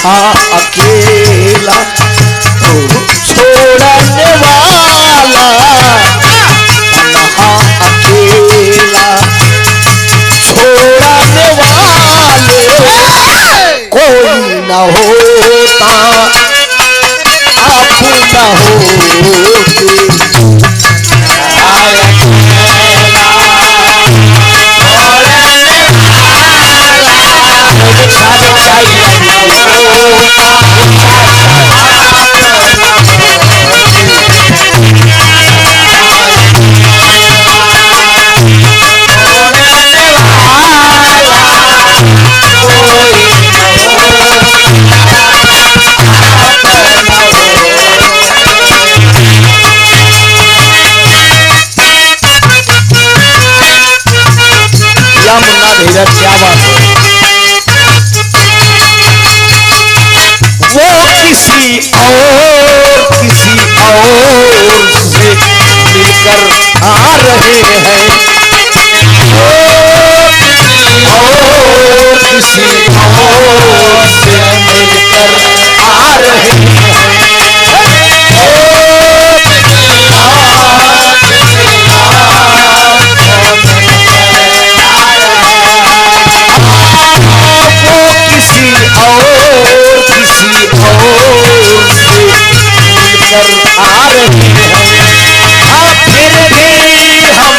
तन्हा अकेला छोड़ने वाला, तन्हा अकेला छोड़ने वाले कोई न होता, आप न धीरज क्या बात है। वो किसी और से मिलकर आ रहे हैं, वो किसी और से मिलकर आ रहे हैं, आ रहे हैं। फिर भी हम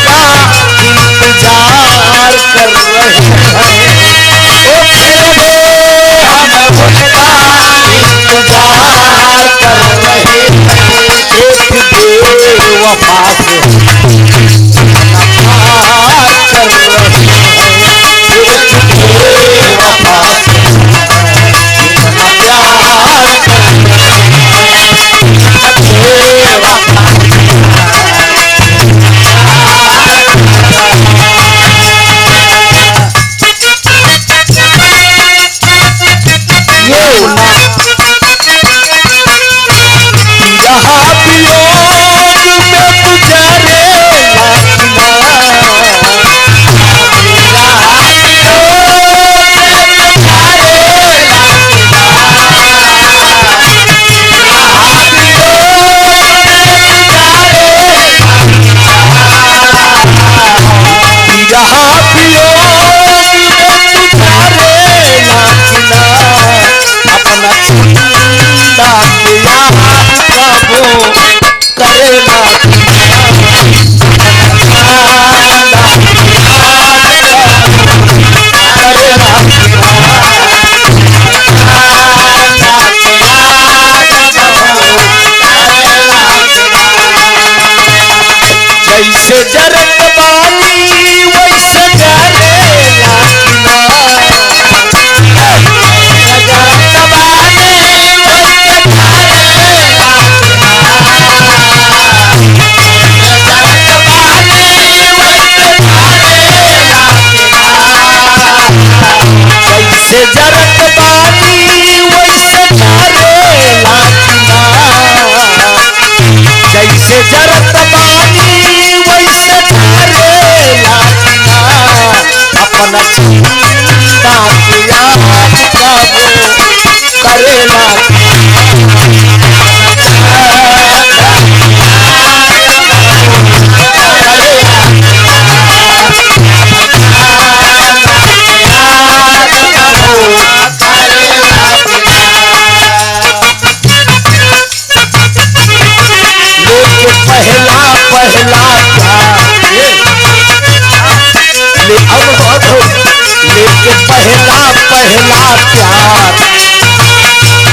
क्या इंतजार कर रहे हैं, ओ फिर भी हम उनका इंतजार कर रहे हैं। एक बेवफा से नफरत कर रहे हैं, एक बेवफा से इतना प्यार कर रहे हैं। जैसे जरत बानी वैसे जरेला जरत बानी वैसे जरेला, जरत बानी वैसे जरेला, जैसे जरत बानी वैसे जरेला, जैसे जरत बानी वैसे झरेला, अपना चिंता किया कबो करेला, पहला लेके पहला प्यार,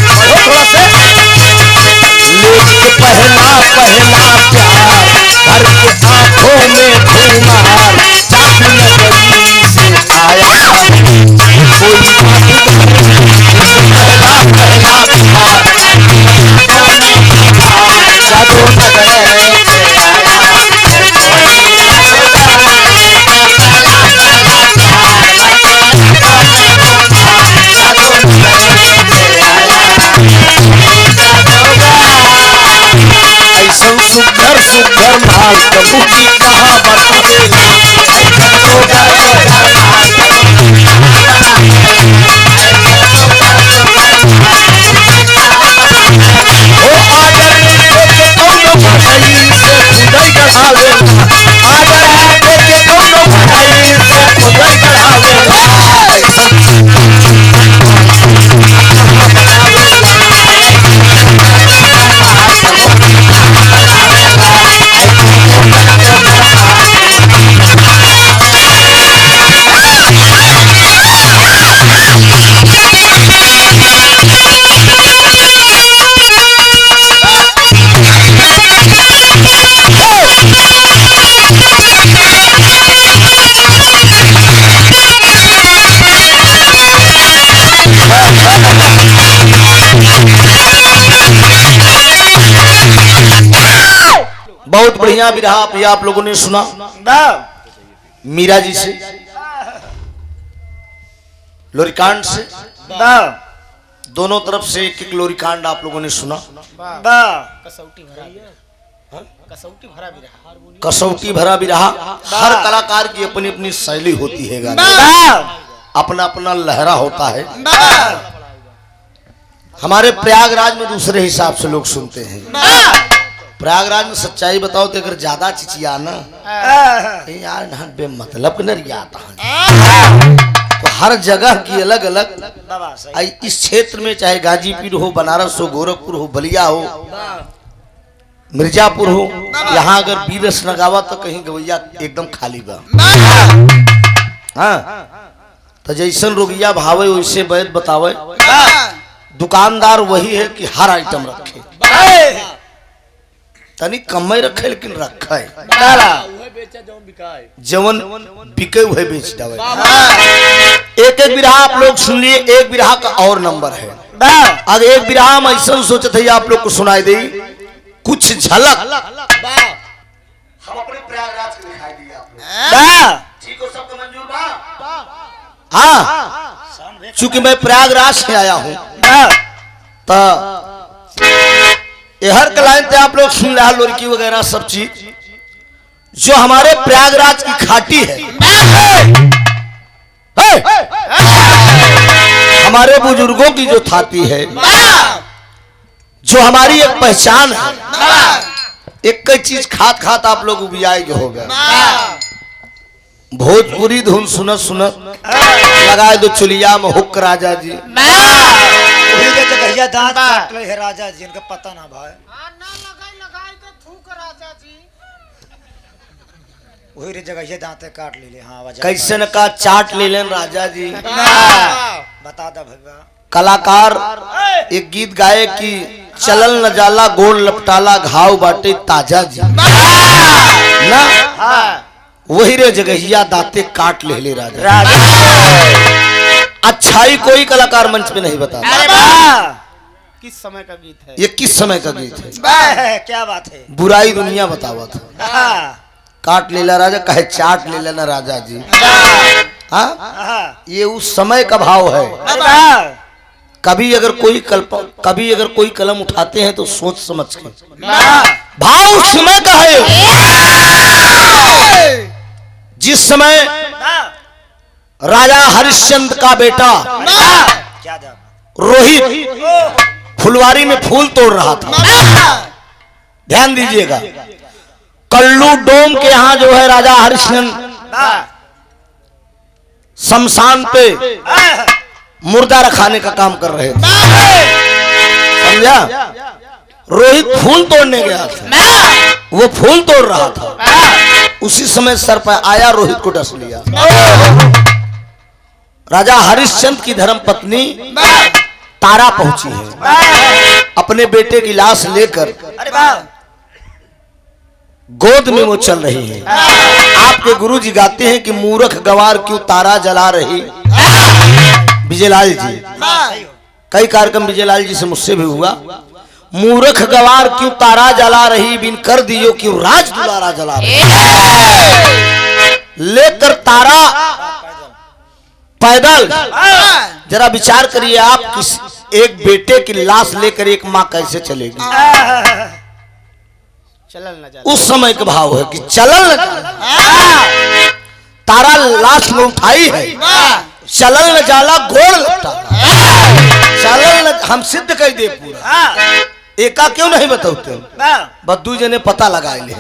थोड़ा से लेके पहला प्यार, घर के आंखों में धुमार, चाबी नगरी से आया कोई पहला प्यार, जादू नगर सुघर सुघर माल कबू की कहा बतावेला, सुघर सुघर माल बढ़िया विरहा भी आप लोगों ने सुना मीरा जी से, लोरीकांड से, दोनों तरफ से एक एक लोरीकांड आप लोगों ने सुना। कसौटी भरा विरहा। हर कलाकार की अपनी अपनी शैली होती है गाने, अपना अपना लहरा होता है। हमारे प्रयागराज में दूसरे हिसाब से लोग सुनते हैं। प्रयागराज में सच्चाई बताओ तो अगर ज्यादा चिचियाना यार बेमतलब आता है, तो हर जगह की अलग अलग। इस क्षेत्र में चाहे गाजीपुर हो, बनारस हो, गोरखपुर हो, बलिया हो, मिर्जापुर हो, यहाँ अगर बीरस न गावा तो कहीं गवैया एकदम खाली बा। हाँ, तो जैसन रोगिया भावे वैसे वैद बतावे। दुकानदार वही है कि हर आइटम रखे, तनी कम रखे लेकिन रखे, जवन बिके हुए बेच दे। एक एक बिरहा आप लोग सुन लिए। एक बिरहा का और नंबर है। अब एक बिरहा हम ऐसा सोचते थे आप लोग को सुनाई दे कुछ झलक। हम अपने प्रयागराज के दिखाई दिए आप लोग। ठीक हो, सबको मंजूर बा? हाँ, चूंकि मैं प्रयागराज से आया हूँ तो हर लाइन पे आप लोग सुन रहा लोरकी वगैरह सब चीज जो हमारे प्रयागराज की खाटी है। हमारे बुजुर्गों की जो थाती है, जो हमारी एक पहचान है। एक कई चीज खात खात आप लोग उबियाए जो हो गए। भोजपुरी धुन सुनत सुनत लगाए दो चुलिया में हुक राजा जी। दांत काट ले है राजा जी, इनका पता ना भाई। लगाई तो थूक राजा जी। वही रे जगह ये दांत काट ले। हाँ, कैसे न का चाट ले लें राजा जी। बता दो भैया। कलाकार एक गीत गाए कि चलल न जाला गोल लपटाला घाव बाटे ताजा जी ना। वही रे जगहिया दांते काट ले राजा। अच्छाई कोई कलाकार मंच पे नहीं बताता। किस समय का गीत है ये? किस समय का गीत है? क्या बात है? बुराई दुनिया बतावा था। काट लेला राजा कहे चाट ले लेना राजा जी। हाँ, ये उस समय का भाव है। कभी अगर कोई कलम उठाते हैं तो सोच समझ के। भाव उस समय का है जिस समय राजा हरिश्चंद्र का बेटा रोहित फुलवारी में फूल तोड़ रहा था। ध्यान दीजिएगा, कल्लू डोम के यहां जो है राजा हरिश्चंद्र शमशान पे मुर्दा रखाने का काम कर रहे थे। समझा? रोहित फूल तोड़ने गया था, वो फूल तोड़ रहा था। उसी समय सर पर आया, रोहित को डस लिया। राजा हरिश्चंद्र की धर्म पत्नी तारा पहुंची है, अपने बेटे की लाश लेकर गोद में वो चल रही है। आपके गुरुजी गाते हैं कि मूर्ख गवार क्यों तारा जला रही। विजयलाल जी, कई कार्यक्रम विजयलाल जी से मुझसे भी हुआ। मूर्ख गवार क्यों तारा जला रही, बिन कर दियो क्यों राज दुलारा जला रही। लेकर तारा पैदल, जरा विचार करिए आप, किस एक बेटे की लाश लेकर एक माँ कैसे चलेगी। उस समय का भाव है कि चलल न जाला। तारा लाश में उठाई है, चलल न जाला गोड़ लगता। चलल न, हम सिद्ध कर दे पूरा। एका क्यों नहीं बताते? बद्दू जी ने पता लगा ले।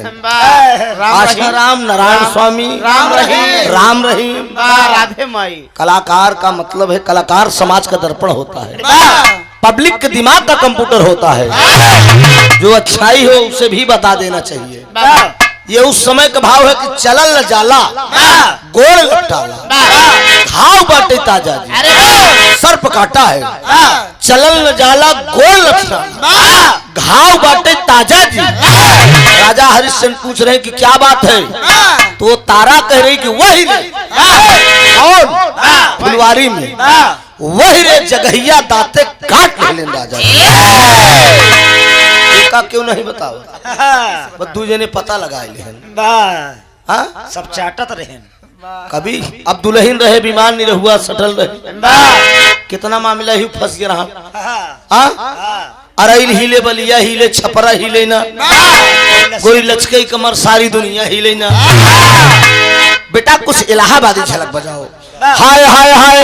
राम नारायण स्वामी, राम रहीम, राधे माई। कलाकार का मतलब है, कलाकार समाज का दर्पण होता है, पब्लिक के दिमाग का कंप्यूटर होता है। जो अच्छाई हो उसे भी बता देना चाहिए। ये उस समय का भाव है कि चलल न जाला गोड़ लपटाला घाव बाटे ताजा जी। सर्प काटा है, चलल न जाला गोड़ लपटाला घाव बाटे ताजा जी। राजा हरिश्चंद्र पूछ रहे हैं कि क्या बात है, तो तारा कह रही कि वही और फुलवारी में वही रे जगहिया दांते काट ले राजा। का क्यों नहीं बताओ बस दूजे ने पता लगा ले हाँ सब चाटत रहे कभी अब दुल्हन रहे बीमार नहीं रहुआ सटल रहे कितना मामला ही फंस गया रहा अरैल हिले बलिया हिले छपरा हिले ना गोरी लचके कमर सारी दुनिया हिले ना बेटा कुछ इलाहाबादी झलक बजाओ हाय हाय हाय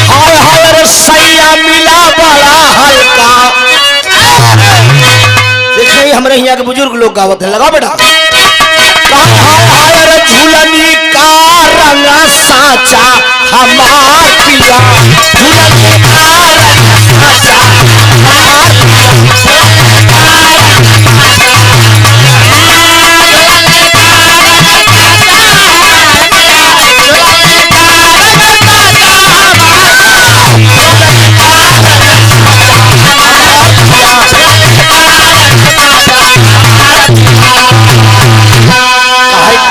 हाय हाय रे सैया मिला बड़ा हल्का देखिए हमारे यहाँ के बुजुर्ग लोग गावत है लगाओ बेटा हाय हाय हाय रे झूलनी का रंग साचा हमार पिया झूलनी का रंग साचा हमार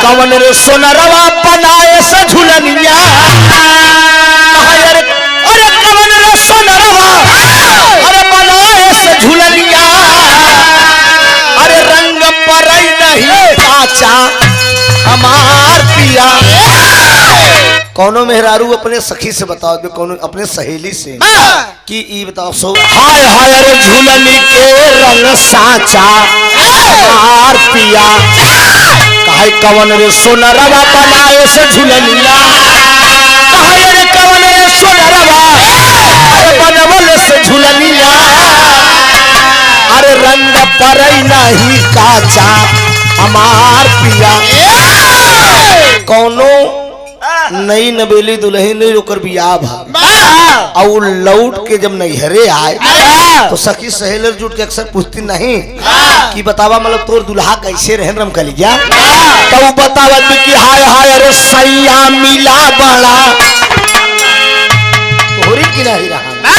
कवन रे सोनरवा बनाए से झुलनिया अरे कवन रे सोनरवा अरे बनाए से झुलनिया अरे रंग पर नहीं काचा हमार पिया कौनो मेहरारू अपने सखी से बताओ कौनो अपने सहेली से कि ई बताओ सो हाय हाय रे झुलनी के रंग साचा हमार पिया कहे कवन रे सोनरवा बनाए से झुलनिया कहे रे कवन रे सोनरवा अरे बनवल से झुलनिया अरे रंग पर नहीं काचा हमार पिया कौनो नई नबेली दुल्हन ओकर बियाह भा और लौट के जब नैहरे आए तो सखी सहेलर जुट के अक्सर पूछती नहीं कि बतावा मतलब तोर दुल्हा कैसे रहन रम कलिया तो बतावत कि हाय हाय अरे सैया मिला बड़ा तोहरी की नहीं रहा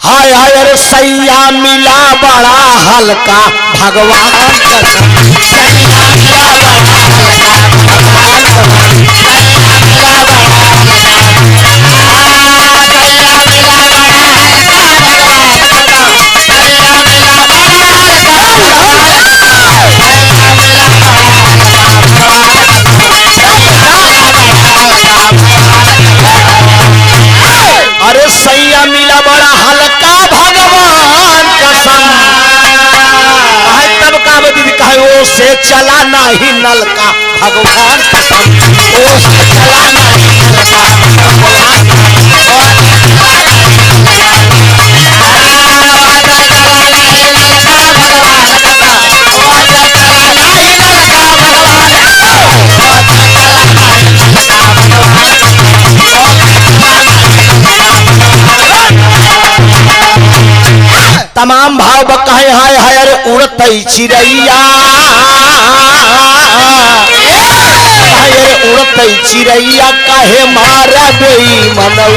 हाय हाय अरे सैया मिला बड़ा हल्का भगवान अरे सैया मिला बड़ा हल्का भगवान कसम तब का दीदी कहे वो से चला नहीं नलका भगवान कसम वो से चला नहीं नलका तमाम भाव कहे हाय हाय अरे उड़तई चिड़ैया अरे उड़तई चिड़ैया कहे मारा गई मनऊ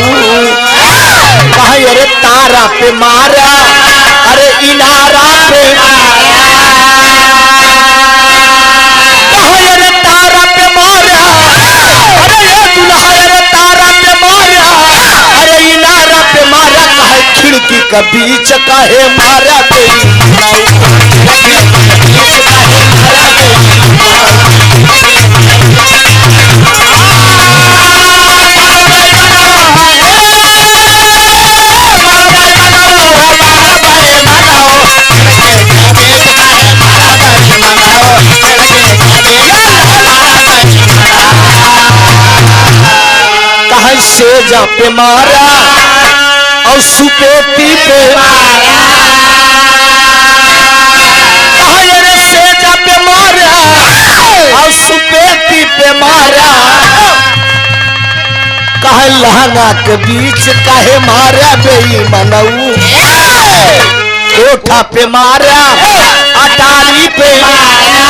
कहे अरे तारा पे मारा अरे इनारा पे कहे अरे तारा पे मारा अरे दुल्हा अरे तारा पे मारा अरे इनारा पे मारा कहे खिड़की का बीच कहे मारा कहे सेजा पे मारा और सुपेटी पे मारा अरे सेजा पे मारा और सुपेटी पे मारा कहे लहंगा के बीच कहे मारा बेई मनऊ कोठा पे मारा अटारी पे मारा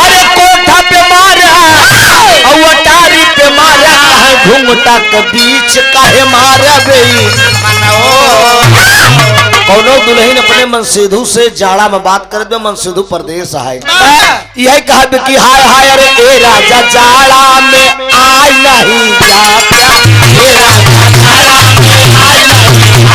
अरे कोठा पे मारा और अटारी पे मारा कहे घूंघटा के बीच कहे मारा बेई कौनो दुल्हन अपने मनसेधु से जाड़ा में बात कर दे मनसेधु प्रदेश है यही कहा कि हाय हाय अरे ए राजा जाड़ा में आई नहीं जाता ए राजा जाड़ा में आई नहीं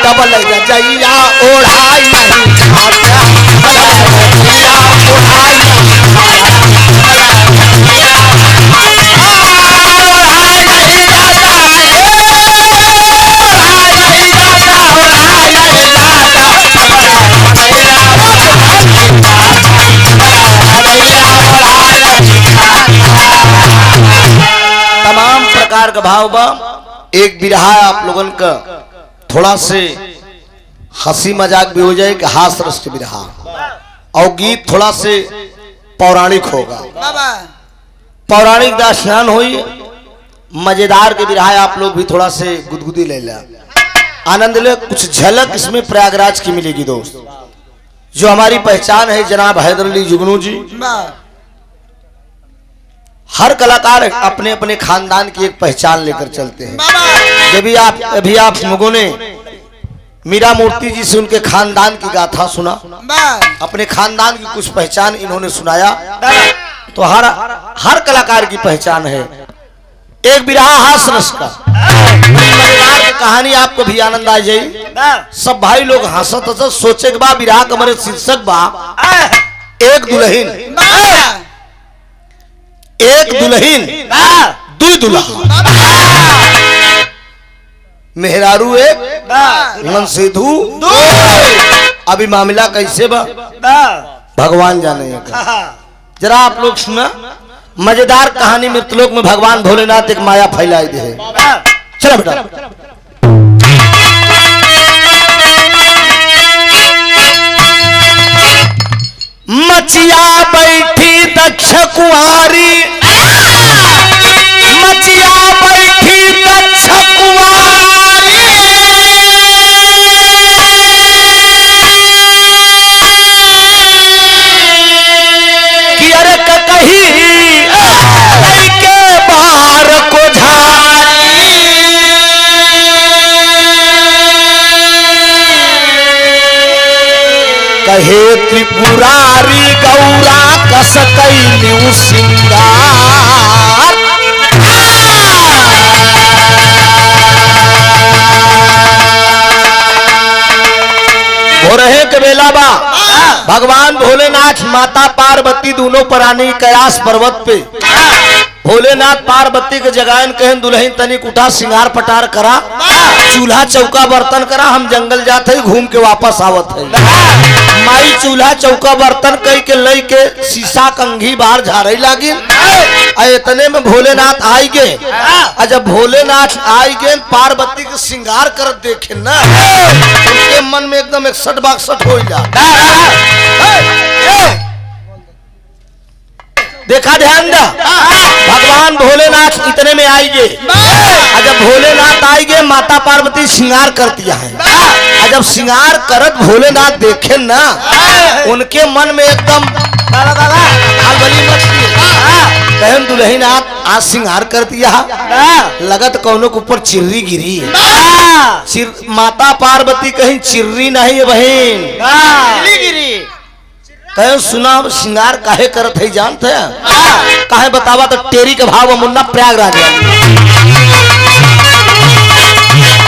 डबल रजैया ओढ़ाई नहीं जाता रजैया ओढ़ाई तमाम प्रकार का भाव बा। एक बिरहा आप लोगन का थोड़ा से हंसी मजाक भी हो जाए कि हास रस के बिरहा, और गीत थोड़ा से पौराणिक होगा। पौराणिक दास्तान हुई, मजेदार के बिरहा आप लोग भी थोड़ा से गुदगुदी ले ला, आनंद ले। कुछ झलक इसमें प्रयागराज की मिलेगी दोस्त। जो हमारी पहचान है जनाब हैदर अली जुगनू जी, हर कलाकार अपने अपने खानदान की एक पहचान लेकर चलते हैं। अभी आप लोगों ने मीरा मूर्ति जी से उनके खानदान की गाथा सुना, अपने खानदान की कुछ पहचान इन्होंने सुनाया। तो हर कलाकार की पहचान है। एक बिरहा हास रस का मजेदार की कहानी, आपको भी आनंद आ जाए। सब भाई लोग हंसत हंसत सोचे के बा बिरहा कमरे शीर्षक बा एक दुल्हन दुई दुल्हा। मेहरारू एक मनसेधु। अभी मामला कैसे बा भगवान जाने का। जरा आप लोग सुना, मजेदार कहानी मृतलोक में भगवान भोलेनाथ एक माया फैलाई दे। चलो बेटा। मचिया बैठी दक्ष कुंवारी, मचिया बैठी दक्ष कुंवारी, कि अरे कहीं के बाहर को झारी, कहे त्रिपुरारी गौरा कस कैलू सिंगार। हो रहे के बेला बा भगवान भोलेनाथ माता पार्वती दोनों प्राणी कैलाश पर्वत पे भोलेनाथ पार्वती के जगायन कहन दुल्हन तनिक उठा सिंगार पटार करा, चूल्हा चौका बर्तन करा, हम जंगल जाते घूम के वापस आवत है। माई चूल्हा चौका बर्तन कई के लई के शीशा कंघी बाहर झाड़े लागी। इतने में भोलेनाथ आई गए। जब भोलेनाथ आई गए पार्वती के श्रृंगार कर देखे ना, उनके मन में एकदम 61-62 हो जा। देखा ध्यान दा, भगवान भोलेनाथ इतने में आई गए। जब भोलेनाथ आई गए माता पार्वती श्रृंगार कर दिया है। जब श्रृंगार करत भोलेनाथ देखे ना, उनके मन में एकदम कहन दुल्हन आज श्रृंगार कर दिया, लगत कौनों के ऊपर चिर्री गिरी। माता पार्वती कहीं चिर्री नहीं है बहन, गिरी। कहे सुना श्रृंगार काहे करत है जानते हैं? काहे बतावा तो टेरी के भाव मुन्ना प्रयागराज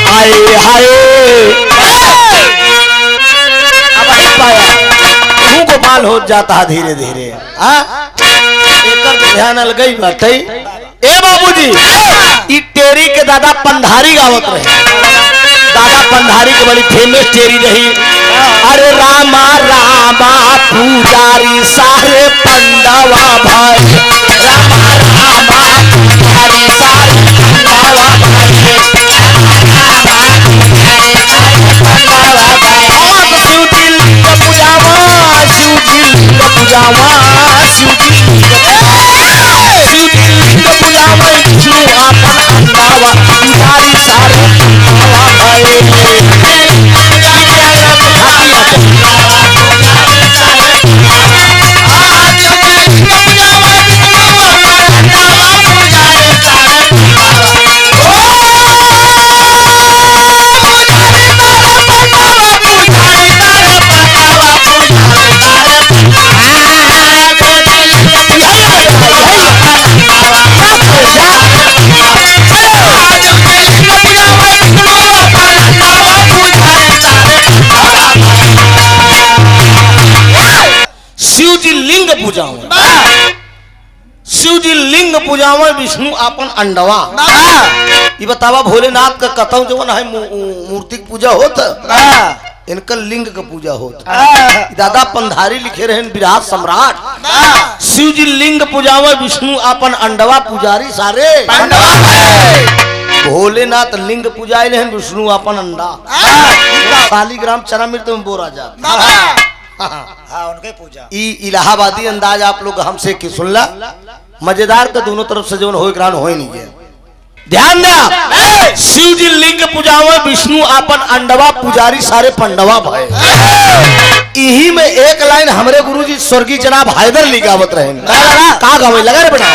आए हाय अब ही पाया मुंह को बाल हो जाता धीरे धीरे। ध्यान अलगई बाटे। ए बाबूजी ई टेरी के दादा पंधारी गावत रहे। दादा पंधारी के बड़ी फेमस टेरी रही। अरे रामा रामा पुजारी सारे पंडवा भाई, रामा रामा पुजारी सारे पंडवा भाई, शिव दिल का पुजावा, शिव दिल का पुजावा, शिव दिल का पुजावा, विष्णु आपन अंडावा पुजारी सारे पंडवा भाई। पूजावे। शिव जी लिंग पूजावे, विष्णु अपन अंडवा। ये बतावा भोलेनाथ का कथम जो है मूर्ति पूजा होता, इनका लिंग का पूजा होता। दादा पंधारी लिखे रहे विराट सम्राट। शिव जी लिंग पूजावे, विष्णु अपन अंडवा, पुजारी सारे भोलेनाथ लिंग पूजाए हैं, विष्णु अपन अंडा। शालीग्राम चरणामृत में बोरा जाता। हाँ उनके पूजा। इलाहाबादी अंदाज आप लोग हमसे की सुनला, मजेदार का दोनों तरफ से जो हो नहीं गया। ध्यान दे, शिव जी लिंग पूजावे, विष्णु अपन अंडवा, पुजारी सारे पंडवा भाई। यही में एक लाइन हमरे गुरुजी स्वर्गीय जनाब हैदर लिखावत रहे। का गावे लगा रे बेटा,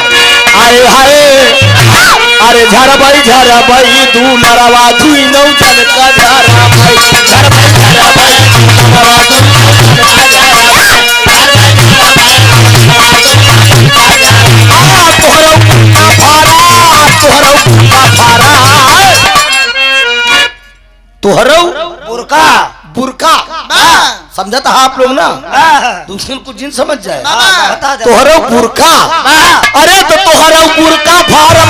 आए हाय अरे झारा भाई दूलरवा दुई नौ जन का झारा भाई, झारा भाई तुहरो बुरका बुरका समझा था आप लोग ना, दूसरे को जिन समझ जाए। तुहरो बुरका, अरे तो तुहरो बुरका फारम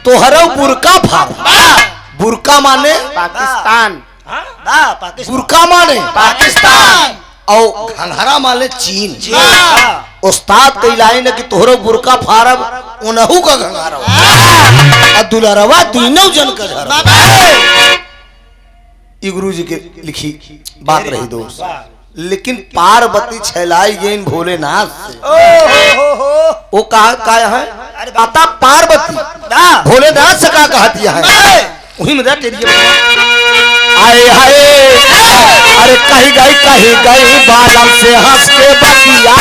तोहरो बुरका फार। बुरका माने पाकिस्तान, बुरका माने पाकिस्तान और घंघरा माने चीन। उस्ताद कई लाइन है कि तोहरो बुरका फारब उनहु का घंघरा और दुलरवा तीनों जन का घर। ये गुरु जी के लिखी बात रही दोस्त। लेकिन पार्वती छलाई गई भोलेनाथ से। वो कहा है पता पार्वती भोलेनाथ से का कहती है, वही में आए हाय अरे कही गई बालम से हंस के बतिया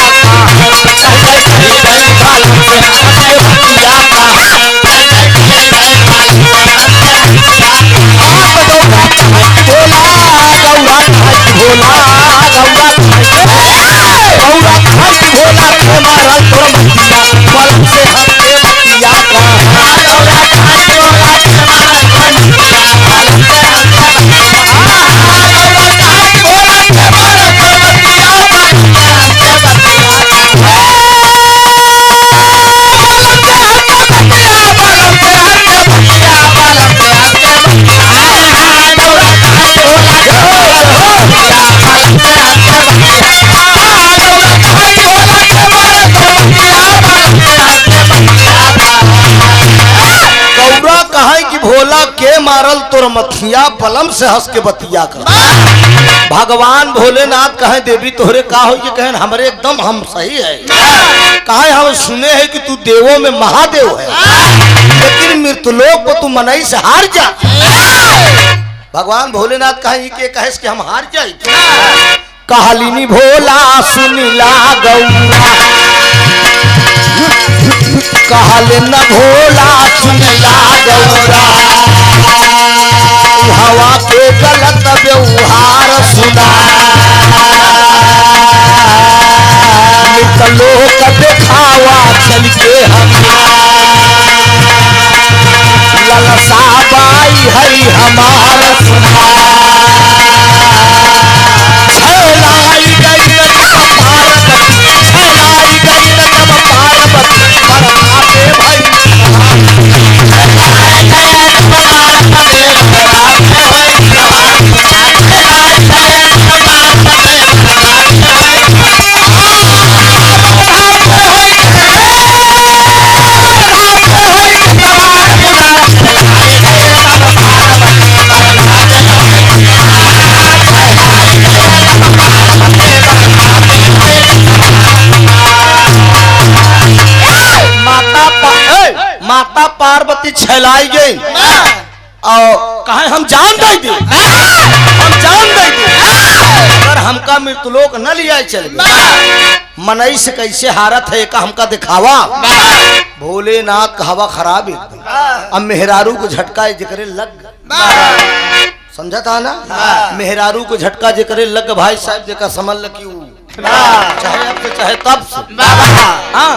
भोला के मारल तोर मथिया बलम से हंस के बतिया कर। भगवान भोलेनाथ कहे देवी तोहरे का हो, ये कहें हमरे एकदम हम सही है। कहे हम सुने हैं कि तू देवों में महादेव है, लेकिन मृत्युलोक को तू मनई से हार जा। भगवान भोलेनाथ कहे कि कहे कि हम हार जाए। कहलिनी भोला सुनिला गौरा, कहले न भोला सुनिला गौरा, हवा के गलत व्यवहार सुना। लोक दिखावा चल के ललसा बाई हई हमार सुना। छलाई गई जब पार्वती, छलाई गई जब पार्वती परमाते भाई माता पार्वती छलाई गई और कहे हम जान दे दे, हम जान दे दे, अगर हमका मृत्युलोक न लिया चल गया मनई से कैसे हारत है का हमका दिखावा। भोलेनाथ का हवा खराब एकदम। अब मेहरारू को झटका जिक्र लग, समझा था ना, मेहरारू को झटका जिक्र लग भाई साहब जका समझ ल कि चाहे अब से चाहे तब से हाँ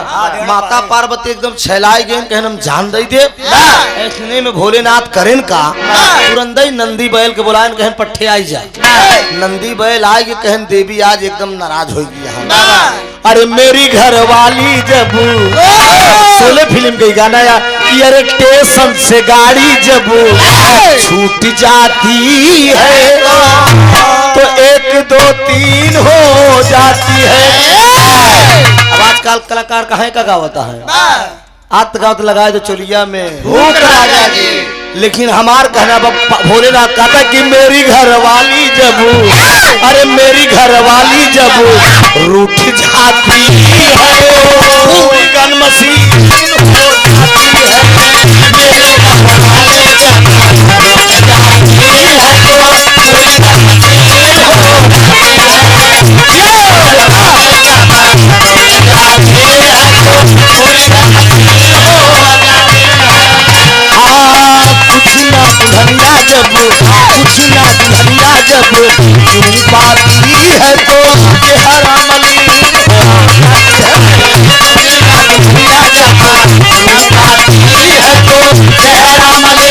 माता पार्वती एकदम छलाए गए कहन हम जान दे दे। ऐसने में भोलेनाथ करें का तुरंत ही नंदी बैल के बुलाएं कहन पट्टे आई जाए। नंदी बैल आए के कहन देवी आज एकदम नाराज हो गई। अरे मेरी घरवाली जब सोले फिल्म का गाना यार स्टेशन से गाड़ी जब छूट जाती है तो 1 2 3 हो जाती है। अब आजकल कलाकार कहाँ का गावता है आत गावत लगाए तो चोलिया में भूख राजा जी, लेकिन हमार कहना भोलेनाथ कहता कि मेरी घरवाली जब अरे मेरी घरवाली जब रूठ जाती है पूरी गन मशीन हो जाती है। मेरी घरवाली जब रूठ जाती धनिया जब कुछ ना धनिया जब पाती है तो हरा मली धनिया जब पाती है तो हरा मली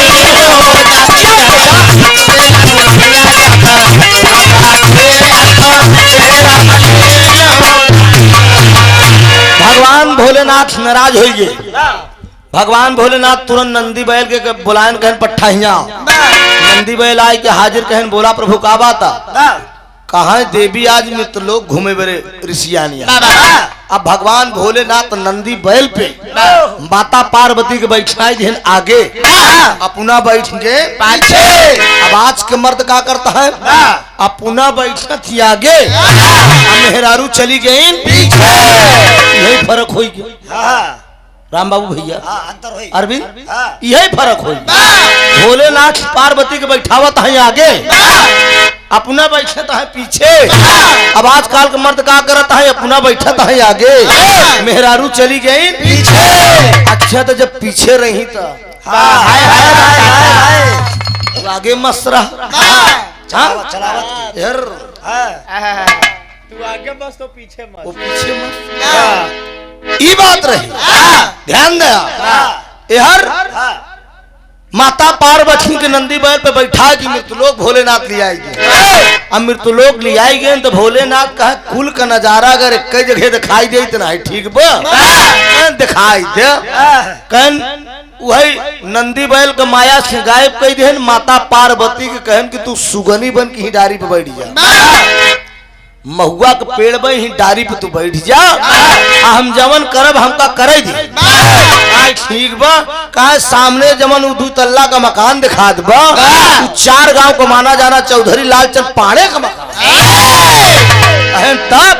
भगवान भोलेनाथ नाराज हो गए। भगवान भोलेनाथ तुरंत नंदी बैल के बुलायन कहन पट्ठाइया। नंदी बैल आए के हाजिर कहन बोला प्रभु का बात कहा देवी आज मित्र लोग घूमे बेरे ऋषियानिया। अब भगवान भोलेनाथ नंदी बैल पे माता पार्वती के बैठाए जहन आगे अपना बैठ के पीछे। अब आज के मर्द का करता है अपना बैठना थी आगे मेहरारू चली गई पीछे। यही फर्क हो गया राम बाबू भैया अरविंद, यही फर्क हो। भोलेनाथ पार्वती के बैठावत है आगे अपना बैठता है पीछे। अब आजकल के मर्द का करता है अपना बैठता है आगे मेहरारू चली गई पीछे। अच्छा तो जब पीछे रही तो आगे मस्त रहा यार तू आगे बस तो पीछे मत, वो पीछे मत। ये बात रही ध्यान दे यार। माता पार्वती के नंदी बैल पे बैठा कि मृत्युलोक भोलेनाथ ले आएगी। अब मृत्युलोक ले आएंगे तो भोलेनाथ का कुल का नजारा अगर कई जगह दिखाई दे तो नहीं ठीक दिखाई दे कहन वही नंदी बैल का माया से गायब कही दे माता पार्वती के कहन कि तू सुगनी बन की ही डारी पे बैठ जा। महुआ के पेड़ में ही डारी पे तू बैठ जा हम जमन करब हमका करे दी ठीक बा। कहा सामने जमन 2 तल्ला का मकान दिखा दबा 4 गांव को माना जाना चौधरी लालचंद पाणे का मकान तब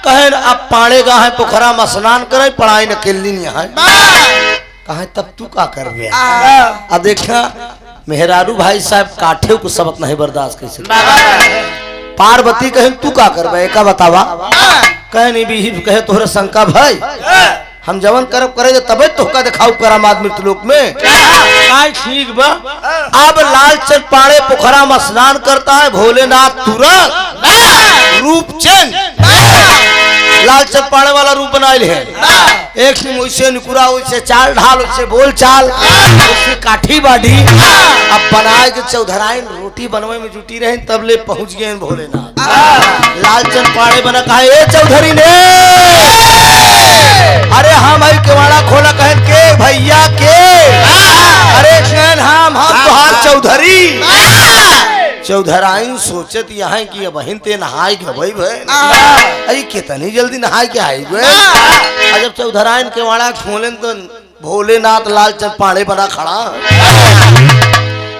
कहे अब पाणे गा है पोखरा में स्नान करे पढ़ाई न केली नहीं है कहे तब तू का कर अब देखा मेहरारू भाई साहब काठे को सबक नहीं बर्दाश्त कैसे। पार्वती कहे तू का करबे का बतावा कहे नहीं भी कहे तोहरे शंका भाई हम जवन करब करे तबे तोहका दिखाऊ करामात मृत्युलोक में ठीक बा। अब लालचंद पाणे पोखरा में स्नान करता है भोलेनाथ तुरंत रूप चेंज लालचंद पाणे वाला रूप बनाए है। एक से वैसे निकुरा वैसे चाल ढाल वैसे बोल चाल वैसे काठी बाढ़ी। अब बनाए के चौधराइन रोटी बनवे में जुटी रहे तब ले पहुंच गए भोलेनाथ। लालचंद पाणे बना कहा ए चौधरी ने अरे हम आई केवाड़ा खोला कहन के भैया के अरे कहन हम तुहार चौधरी। चौधराइन सोचत यहाँ की बहन ते नहाय के भाई अरे कितनी जल्दी नहाय के आई गए। जब चौधराइन के वाड़ा खोले तो भोलेनाथ लालचंद पाणे बना खड़ा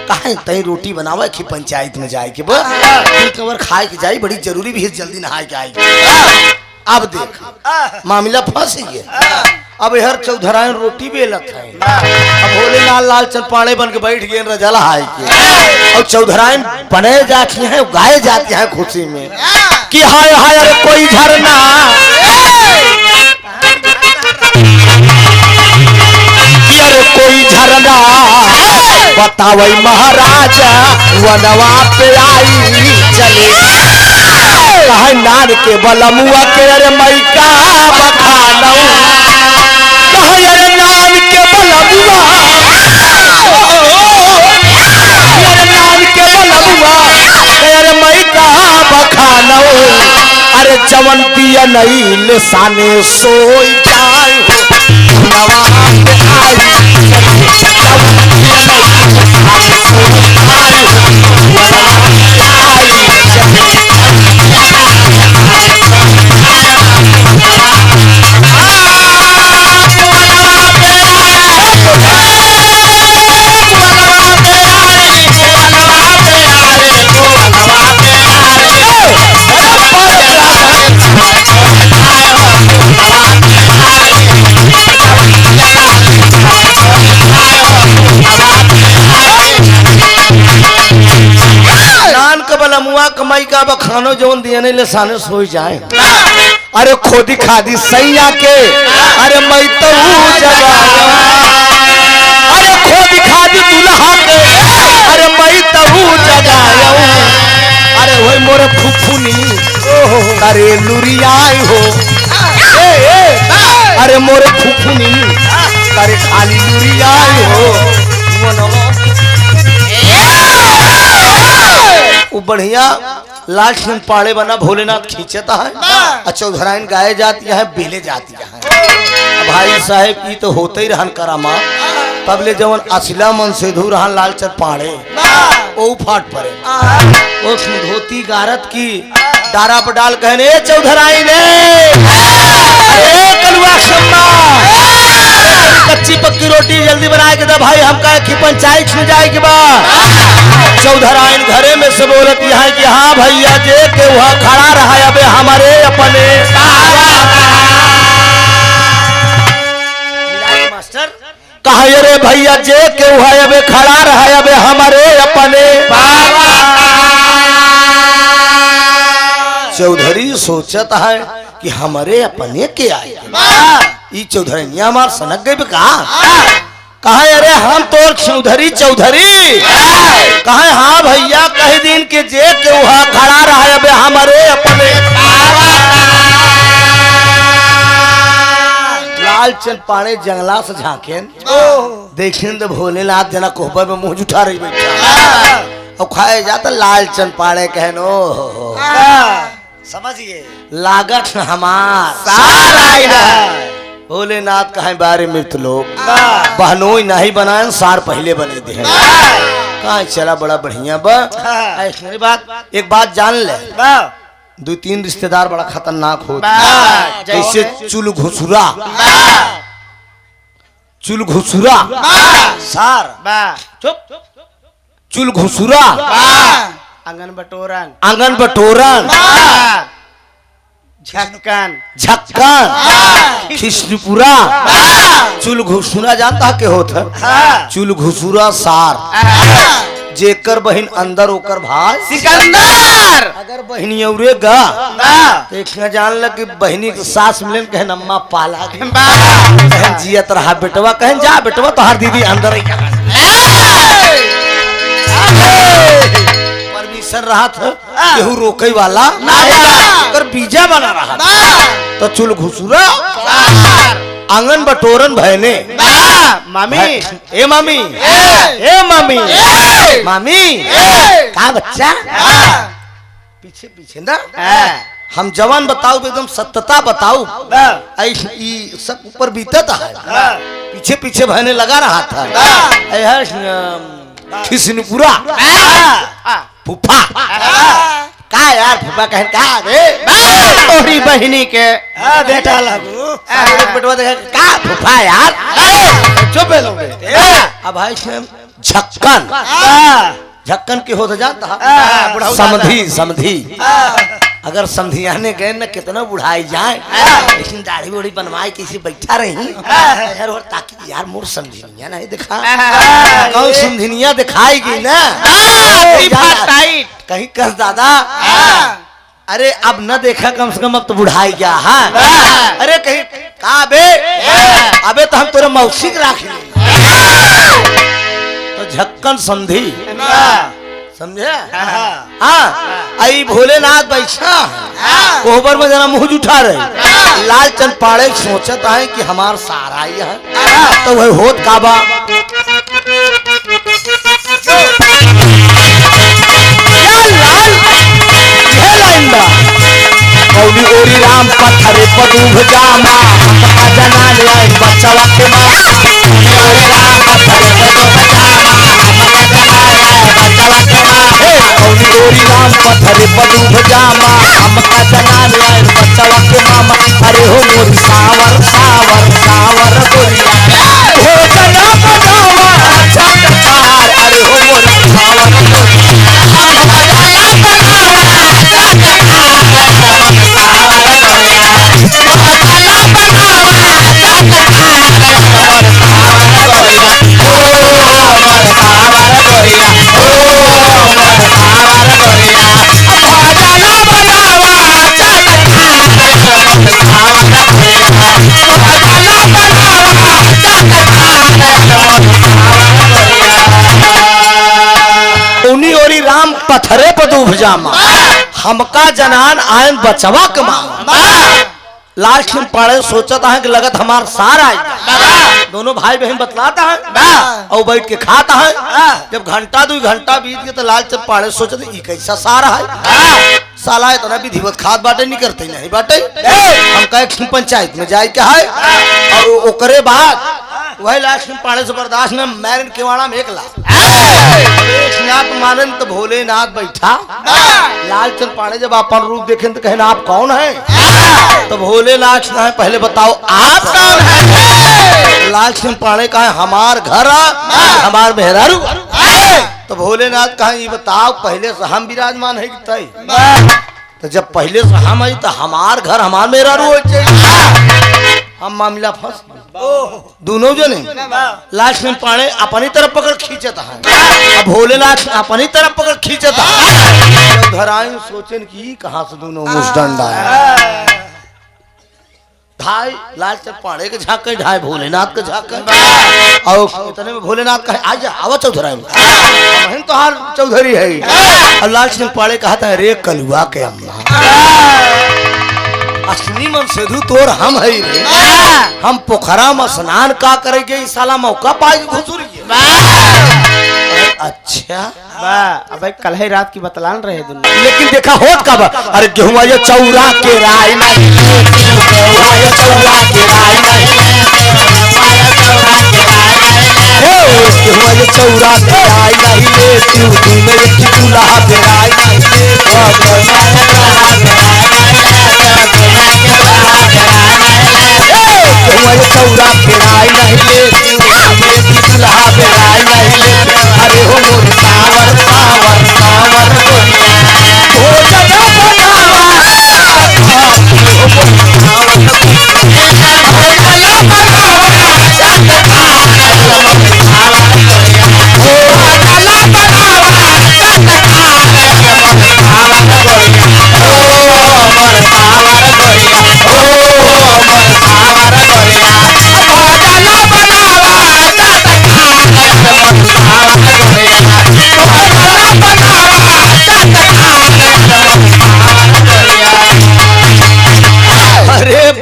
कहा तई रोटी बनावे कि पंचायत में जाए के कवर खाए के जाए बड़ी जरूरी भी है जल्दी नहाय के आएगी। अब देख मामला फंस गया। अब हर चौधरायन रोटी बेलत है। अब भोलेनाथ लालचंद पाड़े बन के बैठ गए रजला हाय के और चौधरायन बने जाती हैं गाए जाती हैं खुशी में कि हाय हाय अरे कोई झरना कि अरे कोई झरना बतावई महाराजा वनवा पे आई चले कहे नार के बलमुआ के अरे मई का बखानऊ कहे अरे नार के बलमुआ अरे नार के बलमुआ अरे मई का बखानऊ अरे जवन दिया नहीं लिसाने सोई जाए नवा पे आई बलमुआ कमाई का बखानो जवन दियने ले साने सोई जाए अरे खोदी खादी सैया के अरे मैं तो जगाया अरे खोदी खादी दुल्हा के अरे मैं तो जगाया अरे वही मोरे फुफुनी अरे लुरियाई हो अरे मोरे फुफुनी अरे खाली लुरियाई हो वो बढ़िया लालचंद पाड़े बना भोलेनाथ खींचता है चौधरायन गाए जाती है बेले जाती है। भाई साहेब की तो होते ही रहन करामा तबले जवन असिला मन से धू रहन लालचंद पाड़े ओ फाट पड़े उस धोती गारत की डारा पर डाल कहने चौधरायन कलुआ शम्मा कच्ची पक्की रोटी जल्दी बनाए के दे भाई हमका की पंचायत में जाए के बाद चौधरायन घरे में से बोलत है कि हाँ भैया जे के वहाँ खड़ा रहा अबे हमारे अपने मास्टर कहा रे भैया जे के वहाँ अबे खड़ा रहा अबे हमारे अपने चौधरी सोचत है कि हमारे अपने के आए ई चौधरिया मार सनक गए कहा अरे हम तो चौधरी चौधरी कहे हाँ भैया कही दिन के जे के वहाँ खड़ा रहा अबे हमारे अपने लालचंद पाड़े जंगला से झांके देखें तो भोलेनाथ जना कोहबर में मुंह जुठा रही बैठा और खाए जाता लालचंद पाड़े कहनो समझिए लागत हमार भोलेनाथ कहे बारे मृत लोग बहनोई नहीं बनाए सार पहले बने दे कहा चला बड़ा बढ़िया ऐसी बात एक बात जान ले दो तीन रिश्तेदार बड़ा खतरनाक होता जैसे चुल घुसुरा सार चुप चुल घुसुरा आंगन बटोरन झक्कन खिस्टपुरा चुल घुसुरा जानता के होता चुल घुसुरा सार जेकर बहन अंदर ओकर भाई सिकंदर अगर बहनी औरे गा देखना जान ल कि बहनी के सास मिलन कहन अम्मा पाला कहन जियत रहा बेटवा कहन जा बेटवा तोहार दीदी अंदर ही परमिशन रहा था केहू रोके वाला अगर बीजा बना रहा तो चुल घुसुरा आंगन बटोरन भयने मामी ए मामी ए मामी मामी का बच्चा पीछे पीछे ना हम जवान बताओ एकदम सत्यता बताओ ऐसी सब ऊपर बीतता है पीछे पीछे भयने लगा रहा था खिसनपुरा फूफा का यार फूफा कहन का रे तोरी बहनी के बेटा लागू बेटवा देख का फूफा यार चुप है लोग अब भाई झक्कन झक्कन के होता जाता समधी समधी अगर समधियाने गए न कितना बुढ़ाई जाए, लेकिन दाढ़ी बूढ़ी बनवाए किसी बैठा रही यार, और ताकि यार मोर समधिनिया नहीं दिखा, कौन समधिनिया दिखाएगी ना कहीं कस दादा। अरे अब न देखा कम से कम, अब तो बुढ़ाई गया है। अरे कहीं का बे, अबे तो हम तेरे मौसिक राख तो झक्कन समझी, समझे? हाँ, आई भोलेनाथ बैठा कोहबर में जना मुंह उठा रहे, लालचंद पाड़े सोचता है कि हमार सारा ही है, तो वह होत काबा कौली ओरी राम पत्थरे पदूभ जामा, हमका जना ले आई बचवा के माँ, ओरी राम पत्थरे पदूभ जामा, हमका जना ले आई बचवा के माँ, कौली ओरी राम पत्थरे पदूभ जामा, हमका जना ले आई बचवा के मामा। अरे हो मोरी सावर सावर सावर गोरिया, हो जना बनावा चटकार, अरे हो मोरी सावर राम पत्थरे पदूभ जामा, हमका जनान आयन बचवा के माँ। लास्ट में पड़े सोचता है कि लगत हमार सारा दोनों भाई बहन बतलाता है और बैठ के खाता है। जब घंटा 2 घंटा बीत गया तो लालचंद पाड़े सोचते ये कैसा सारा है, साला इतना विधिवत खाद बाटे नहीं करते नहीं बाटे, हम कहे पंचायत में जाए क्या है। और ओकरे बाद वही लास्ट में पाड़े से बर्दाश्त में मैरिन केवाड़ा में 1 लाख मानन तो भोलेनाथ बैठा। लालचंद पाड़े जब अपन रूप देखें तो कहना आप कौन है, तो भोलेनाथ है पहले बताओ आप कौन है। लालचंद पाड़े कहा हमार घर हमार मेहरारू, तो भोलेनाथ कहा ये बताओ पहले से हम विराजमान है कि तय, तो जब पहले से हम आई तो हमार घर हमार मेहरारू हो, हम मामला फंस दोनों जने। लास्ट में पाने अपनी तरफ पकड़ खींचता है, अब भोलेनाथ अपनी तरफ पकड़ खींचता है। घर आए सोचन की कहां से दोनों मुस्टंडा है, ढाई लालचंद पाड़े के झाँक ढाई भोलेनाथ के झाँक, और इतने में भोलेनाथ कहे आजा आवा चौधरी में तो हार चौधरी है। और लालचंद पाड़े कहता है रे कलुआ के अम्मा, असली मन सेधु तोर हम है रे, हम पोखरा में स्नान का करेंगे इस साला मौका पाए घुसुर। अच्छा अब कल ही रात की बतलान रहे दुनिया, लेकिन देखा होत का बा, अरे गेहुआ ये चौरा के राय नहीं, गेहुआ ये चौरा के राय नहीं, गेहुआ ये चौरा के राय नहीं, तू मेरे की दूल्हा पे राय नहीं, चौरा फेराई नहीं ले, मेरे दूल्हा फेराई नहीं ले। अरे हो मोर सावर सावर सावर गोरिया, हो जना बनावा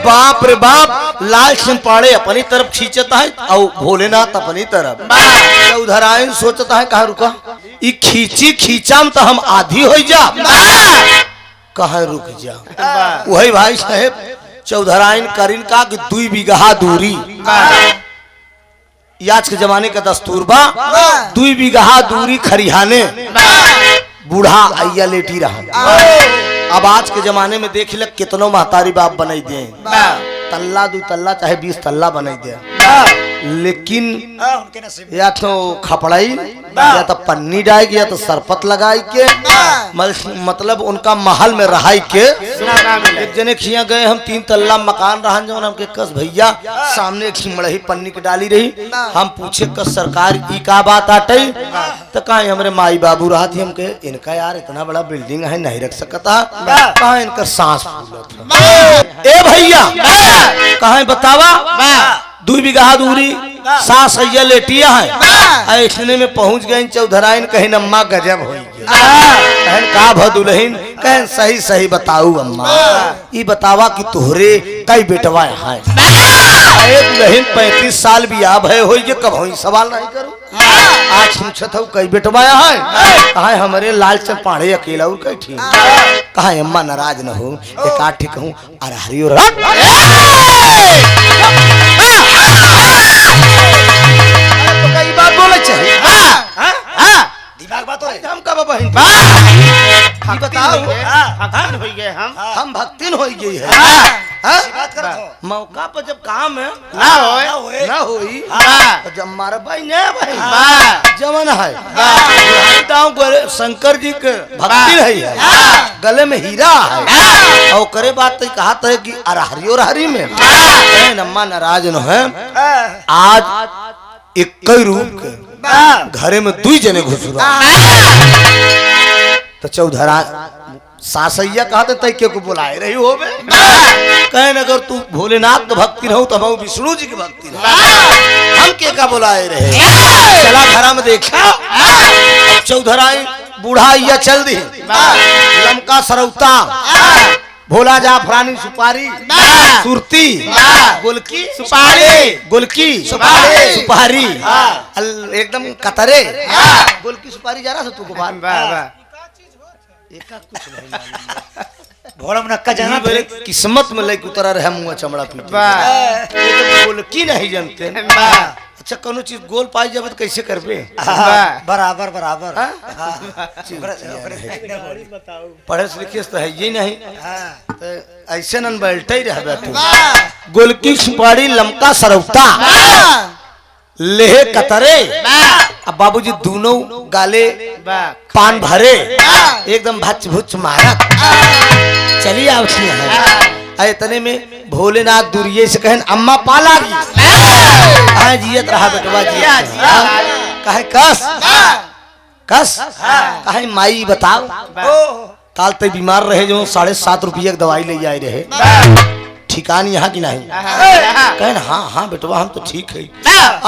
बाप रे बाप। लाल सिंह पाड़े अपनी तरफ खींचता है और भोलेनाथ अपनी तरफ। उधर आयन सोचता है कहा रुका ई खींची खींचाम तो हम आधी हो जा, कहा रुक जा। वही भाई साहेब चौधराइन करीन का कि 2 बीघा दूरी, आज के जमाने का दस्तूर बा, 2 बीघा दूरी खरिहाने बूढ़ा आइया लेटी रहा। अब आज के जमाने में देख लग कितनों महतारी बाप बनाई दे, तल्ला 2 तल्ला चाहे 20 तल्ला बनाई दे। लेकिन उनके नसीब या तो खपड़ाई या तो पन्नी डाल के या तो सरपत लगाई के मतलब उनका महल में रहाई के एक जने खिया गए हम 3 तल्ला मकान रहन जो हमके कस भैया सामने एक मड़ही पन्नी के डाली रही हम पूछे कस सरकार ई का बात आटई तो कहा हमरे माई बाबू रहा थी हमके इनका यार इतना बड़ा बिल्डिंग है नहीं रख सकता कहा इनका सांस फूलत ए भैया कहा बतावा 2 बीघा दूरी सास सैया लेटिया है ऐसने में पहुंच गए चौधराइन कहीं अम्मा गजब हो कहन का भदुलहीन कहन सही सही बताऊ अम्मा ये बतावा कि तोहरे कई बेटवा है दुल्हन 35 साल भी आ भय हो कब हो सवाल नहीं करूं आज पूछत हूँ कई बेटवा है कहा हमारे लालचंद पाड़े अकेला और कई ठीक कहा अम्मा नाराज न हो एक आठ ठीक हूँ अरे हरिओ बात बोले चाहिए दिमाग बात हो रही हम कब बहन बताओ हम भक्तिन हो गई है बात कर मौका पर जब काम है ना होई तो जब मारा भाई न भाई जवन है शंकर जी के भक्ति है गले में हीरा है और करे बात तो कहा है कि अरहरी और हरी में अम्मा नाराज न है आज एक कई रूप के घरे में 2 जने घुस तो चौधरा सासैया कहते तैके को बुलाए रही हो कहन अगर तू भोलेनाथ के भक्ति रहो तो हम विष्णु जी की भक्ति रहो हम के का बुलाए रहे चला घरा में देखा चौधराई बूढ़ा या चल दी लमका सरौता भोला जाफरानी सुपारी सुरती गुलकी सुपारी एकदम कतरे गुलकी सुपारी जा रहा था तू को कुछ नहीं भोला नक्का जाना किस्मत में लेके उतरा रहे मुँह चमड़ा पीट गोलकी नहीं जानते अच्छा कोनो चीज गोल पाई जब तो कैसे करबे बराबर बराबर पढ़े लिखे तो है ये नहीं तो ऐसे न बैठे ही रह बैठे गोलकी सुपारी लमका सरौता लेहे कतरे अब बाबूजी दोनों गाले पान भरे एकदम भच भुच मारा चलिए आप इतने में भोलेनाथ दूरिये से कहन अम्मा पाला जियत रहा बेटवा जिया कहे कस कहे माई बताओ काल तक बीमार रहे जो 7.5 रुपये की दवाई ले जाए रहे ठिकान यहाँ की नहीं कहन हाँ बेटवा हम तो ठीक है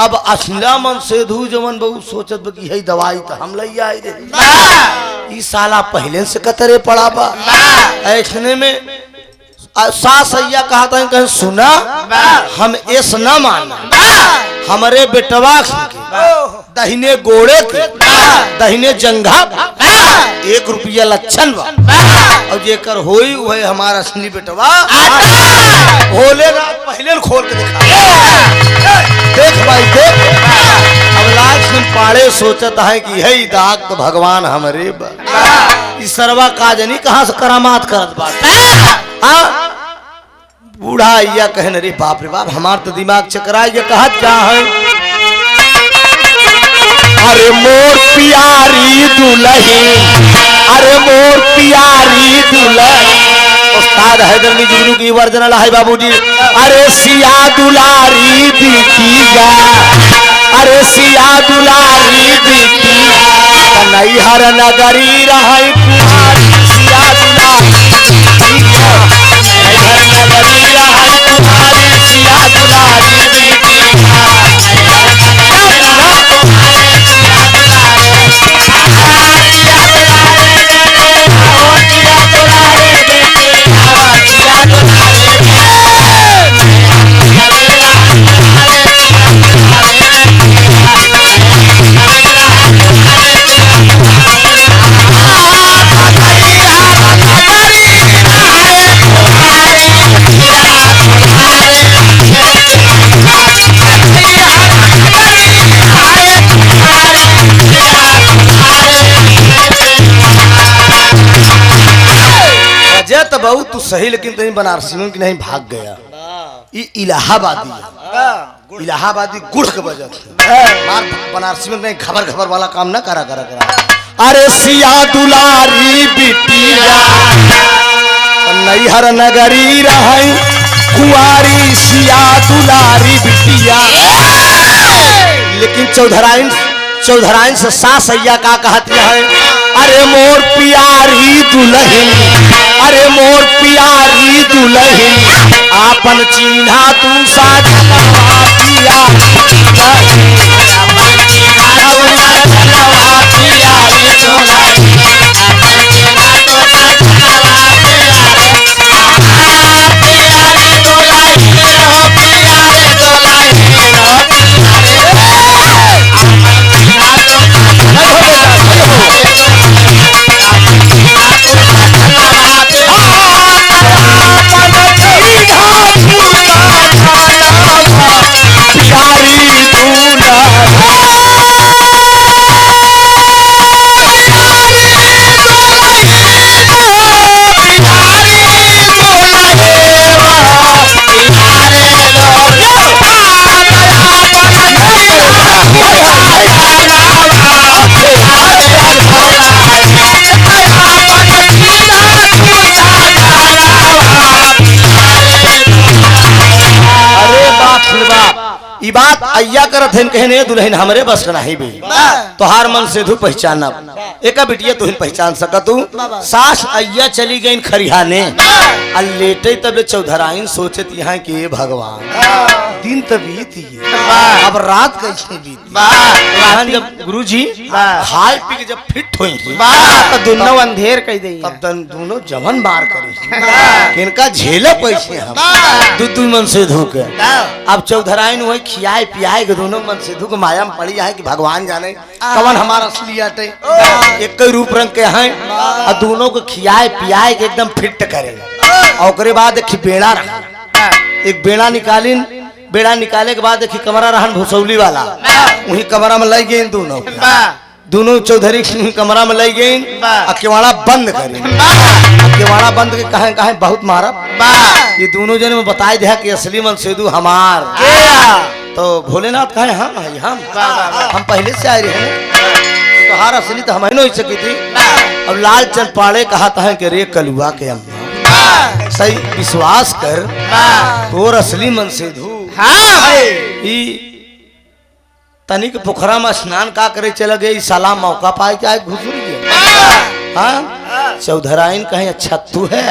अब असला मन से धू जमन बहु सोचत कि है दवाई तो हम ले आए रे साला पहले से कतरे पड़ा बा ऐसने में सासैया कहता है कहीं सुना हम ऐस न माना हमारे बेटवा दहिने गोड़े के दहिने जंघा 1 रुपया लक्षण और जेकर होई वही हमारा असली बेटवा भोलेनाथ पहले खोल के दिखा देख भाई देख अब लाल सिंह पाड़े सोचता है कि है दाग तो भगवान हमारे इस सरवा काजनी कहाँ से करामात करत बात बूढ़ा या कहने रे बाप हमार तो दिमाग चकराए ये कहत क्या है अरे मोर प्यारी दुल्हन अरे मोर प्यारी दुल्हन उस्ताद हैदर जुगनू की वर्जनल है बाबूजी अरे सिया दुलारी बिटिया अरे सिया दुलारी बिटिया नैहर नगरी रही कुमारी सिया दुलारी नैहर नगरी रही कुमारी सिया दुलारी बिटिया बहुत तू सही लेकिन तहीं बनारसी में कि नहीं भाग गया ये इलाहाबादी इलाहाबादी गुड़ के बजत मार बनारसी में नहीं खबर खबर वाला काम ना करा करा करा। अरे सिया दुलारी बिटिया नैहर नगरी रही कुंवारी सिया दुलारी बिटिया। लेकिन चौधराइन से सास अय्या का कहती है, अरे मोर प्यारी दुल्हन, अरे मोर प्यारी दुल्हन, आपन चिन्हा तू साजनवा पिया ई बात अय्या करत हैं कहने दुल्हन हमरे बस का नहीं भी तोहार मन से धू पहचानब एका बिटिया तुहिन पहचान सकतू। सास अय्या चली गई खरिहाने लेटे तब चौधराइन सोचत यहाँ कि भगवान दिन तो बीती अब रात कैसे बीती। जब गुरुजी खाए पी के जब फिट हुई तो दोनों अंधेर कह दी तब दोनों जमन मार करी इनका झेले पैसे हम दू मन से धूक। अब चौधराइन वही खियाए पियाए के दोनों मन से धूक माया में पड़ी है कि भगवान जाने कवन हमारा असली अटे एक रूप रंग के हैं और दोनों को खियाए पियाए के एकदम फिट करेगा। और उसके बाद देखी बेड़ा रहा एक बेड़ा निकाले के बाद देखी कमरा रहन भुसौली वाला वही कमरा में लग गई दोनों चौधरी कमरा में लग गई केवाड़ा बंद करी केवाड़ा बंद के कहे बहुत मारा ये दोनों जने में बताए दिया कि असली मन सेदू हमार। तो भोलेनाथ कहे हम पहले से आए रहे तो हार असली तो हमें नहीं सकी थी। अब लालचंद पाड़े कहा था कि रे कलुआ के अम्मा सही विश्वास कर तोर असली मन सेदू तनिक पोखरा में स्नान का करे चला गए साला मौका पाए क्या घुसुर गया। हाँ चौधराइन कहीं अच्छा तू है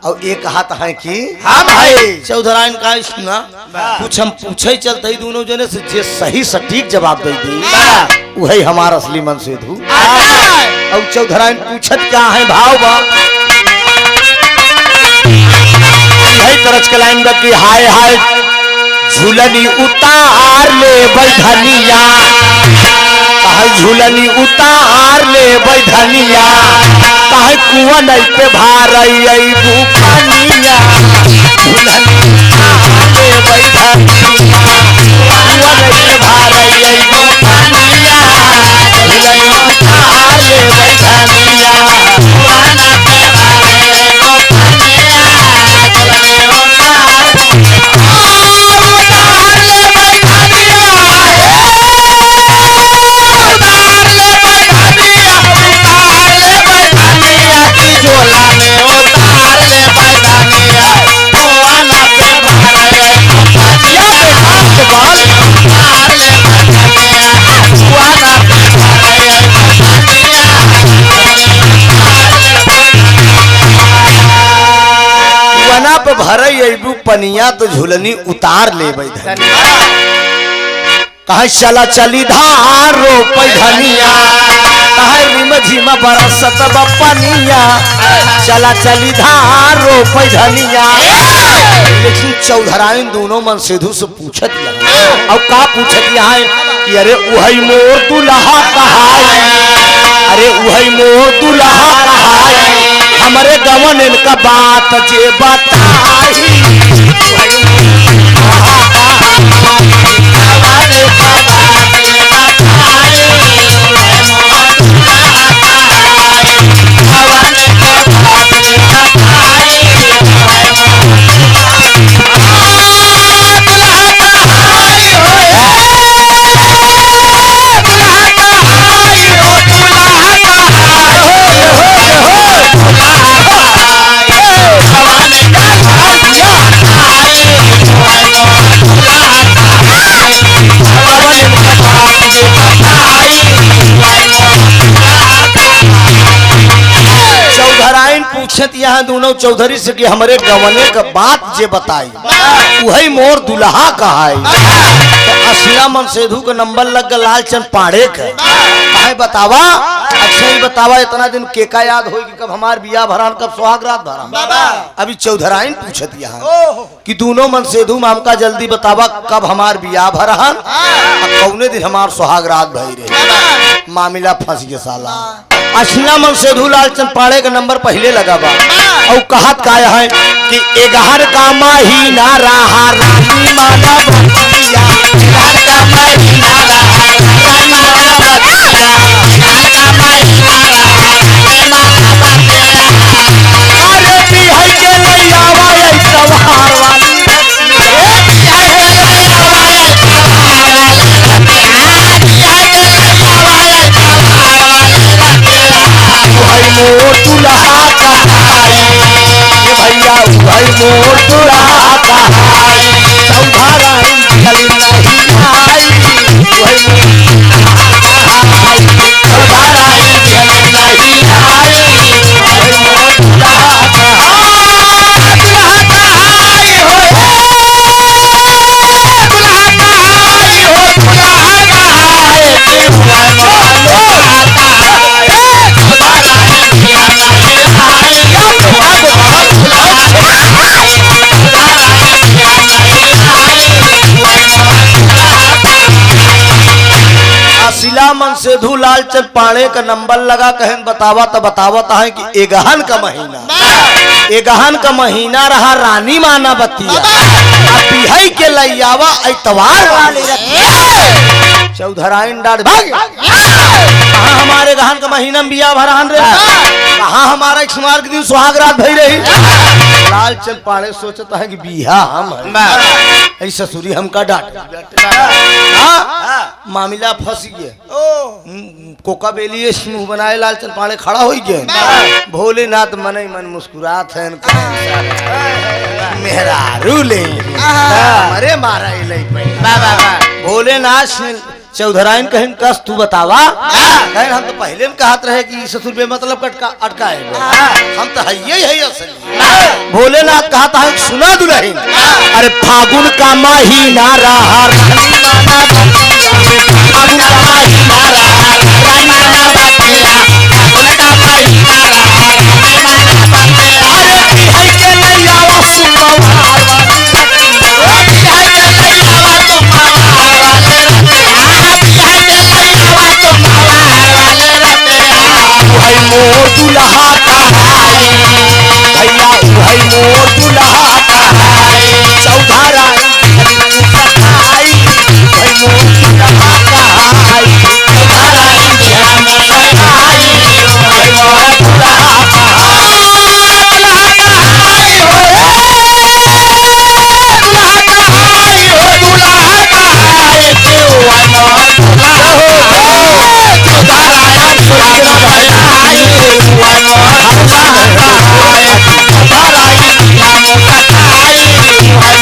और एक हाथ है कि हाँ भाई चौधराइन का सुना कुछ हम पूछे चलते ही दोनों जने से जे सही सटीक जवाब दे दी वही हमारा असली मन से धू। और चौधराइन पूछत क्या है भाव बा यही तरच के लाइन की हाय हाय झूलनी उतार ले बैधनिया झूलनी उतार ले बैधनिया कहे कुआ नहीं पे भारई बुकनिया झूलनी उतार ले बैधनिया कुआ नहीं पे भारई बुकनिया झूलनी उतार ले बैधनिया कुआ नहीं पे भारई बुकनिया झूलनी पे भरई अबू पनिया तो झुलनी उतार ले कहे चला चली धार रो पैधनिया कहे रिम झिमा बरसत बपनिया चला चली धार रो पैधनिया। लेकिन चौधराइन दोनों मन सिद्धू से पूछत और का पूछत है कि अरे वही मोर दुल्हा कहाई अरे वही मोर दुल्हा कहाई हमारे गवन इनका बात जे बताई पूछत यहाँ दोनों चौधरी से कि हमरे गवने का बात जे बताई वही मोर दुल्हा कहाई। तो असिया मन सेधु का नंबर लग गया लालचंद पाड़े का। काहे बतावा अच्छा ही बतावा इतना दिन केका याद होई कि कब हमार बियाह भरान कब सुहाग रात भरान। अभी चौधराइन पूछत यहाँ कि दोनों मन सेधु मामका जल्दी बतावा कब हमार बियाह भरान कौने दिन हमार सुहाग रात भई रहे। मामला फंस गया साला। असिया मन सेधु लालचंद पाड़े का नंबर पहले लगा बा और कहत का है कि 11 का महीना रहा रानी माना बतिया 11 का महीना रहा रानी माना बतिया 11 का महीना रहा रानी माना बतिया अरे बिहाई के लैयावा ऐ सवार वाली मोर दुल्हा कहाई भैया भाई मोर दुल्हा कहाई चौधराइन चली नहीं आई भाई चौधराइन चली नहीं आई भाई मोर दुल्हा कहाई दुल्हा कहाई हो दुल्हा कहाई हो दुल्हा कहाई भाई मोर दुल्हा कहाई असिला मन सेधु लालचंद पाड़े का नंबर लगा कहन बतावा तो बतावत है कि 11 का महीना 11 का महीना रहा रानी माना बतिया बिहाई के लैयावा ऐतवार वाली चौधराइन डांट भाग कहाँ हमारे गहन का महीना में बियाह भरान रे कहाँ हमारा शुमार के दिन सुहाग रात भई रही। लालचंद पाड़े सोचता है कि बियाह हम है ससुरी हमका डांट मामला फंस गया। कोका बेलिए मुंह बनाए लालचंद पाड़े खड़ा हो गए। भोलेनाथ मन ही मन मुस्कुरात है मेहरारू ले अरे मारा भोलेनाथ चौधराइन कहन कस तू बतावा कहन हम तो पहले में कहत रहे कि ससुर बे मतलब अटकाए हम तो है यही असली। भोलेनाथ कहता है सुना दुल्हन अरे फागुन का महीना रहा रानी माना फागुन का महीना रहा रानी माना बतिया फागुन का महीना रहा रानी माना बतिया अरे बिहाई के लैयावा सुमवार वाली बिहाई के लैयावा सुमवार वाले भाई मोर दुल्हा कहाई भैया भाई मोर दुल्हा कहाई चौधराइन कहाई भाई मोर दुल्हा कहाई चौधराइन कहाई भाई मोर दुल्हा कहाई दुल्हा कहाई हो दुल्हा कहाई हो दुल्हा कहाई भाई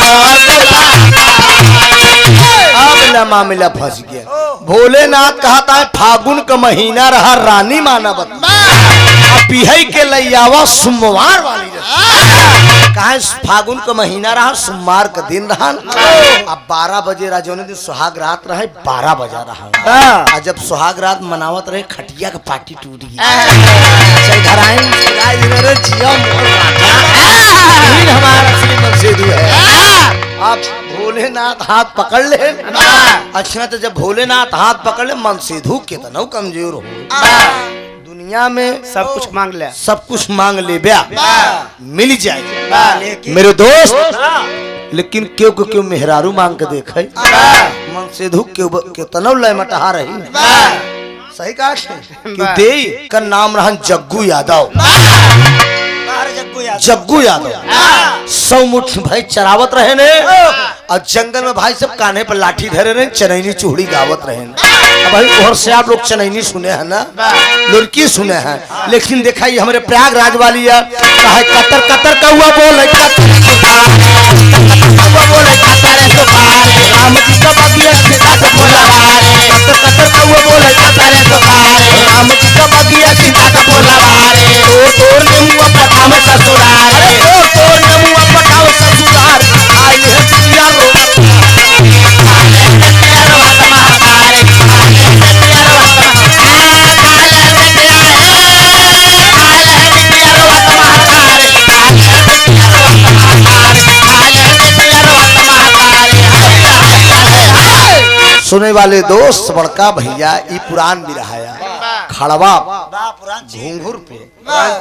मोर दुल्हा मामला फंस गया। भोलेनाथ कहता है फागुन का महीना रहा रानी माना बतिया बिहाई के लैयावा सोमवार वाली कहा फागुन का महीना रहा सोमवार का दिन रहा। अब 12 बजे राजौने दिन सुहाग रात रहे 12 बजा रहा। जब सुहाग रात मनावत रहे खटिया का पार्टी टूट गई। हमारा श्रीमंत सेधु है। अब भोलेनाथ हाथ पकड़ ले अच्छा तो जब भोलेनाथ हाथ पकड़ ले मन सेधु कितना कमजोर हो दुनिया में सब कुछ मांग लिया सब कुछ मांग ले मिल जाए मेरे दोस्त लेकिन क्यों क्यों मेहरारू मांग के देखे मन सेधु कितना लय मटहा रही सही कहा क्यों दे का नाम रहा जग्गू यादव। जग्गू यादव 100 मुठ भाई चरावत रहे ने और जंगल में भाई सब कान्हे पर लाठी धरे रहे चनैनी चूड़ी गावत रहे। अब भाई और से आप लोग चनैनी सुने हैं ना लुड़की सुने हैं लेकिन देखा ये हमारे प्रयागराज वाली है कतर कतर कौआ बोले राम जी का बगिया सीता का बोलावारे कतर कतर कौआ बोले राम जी का बगिया सीता का बोलावारे तोड़ ने हुआ पता में सुने वाले दोस्त बड़का भैया ई पुरान भी रहाया खड़वा बा पुरान चीज घुंघुर पे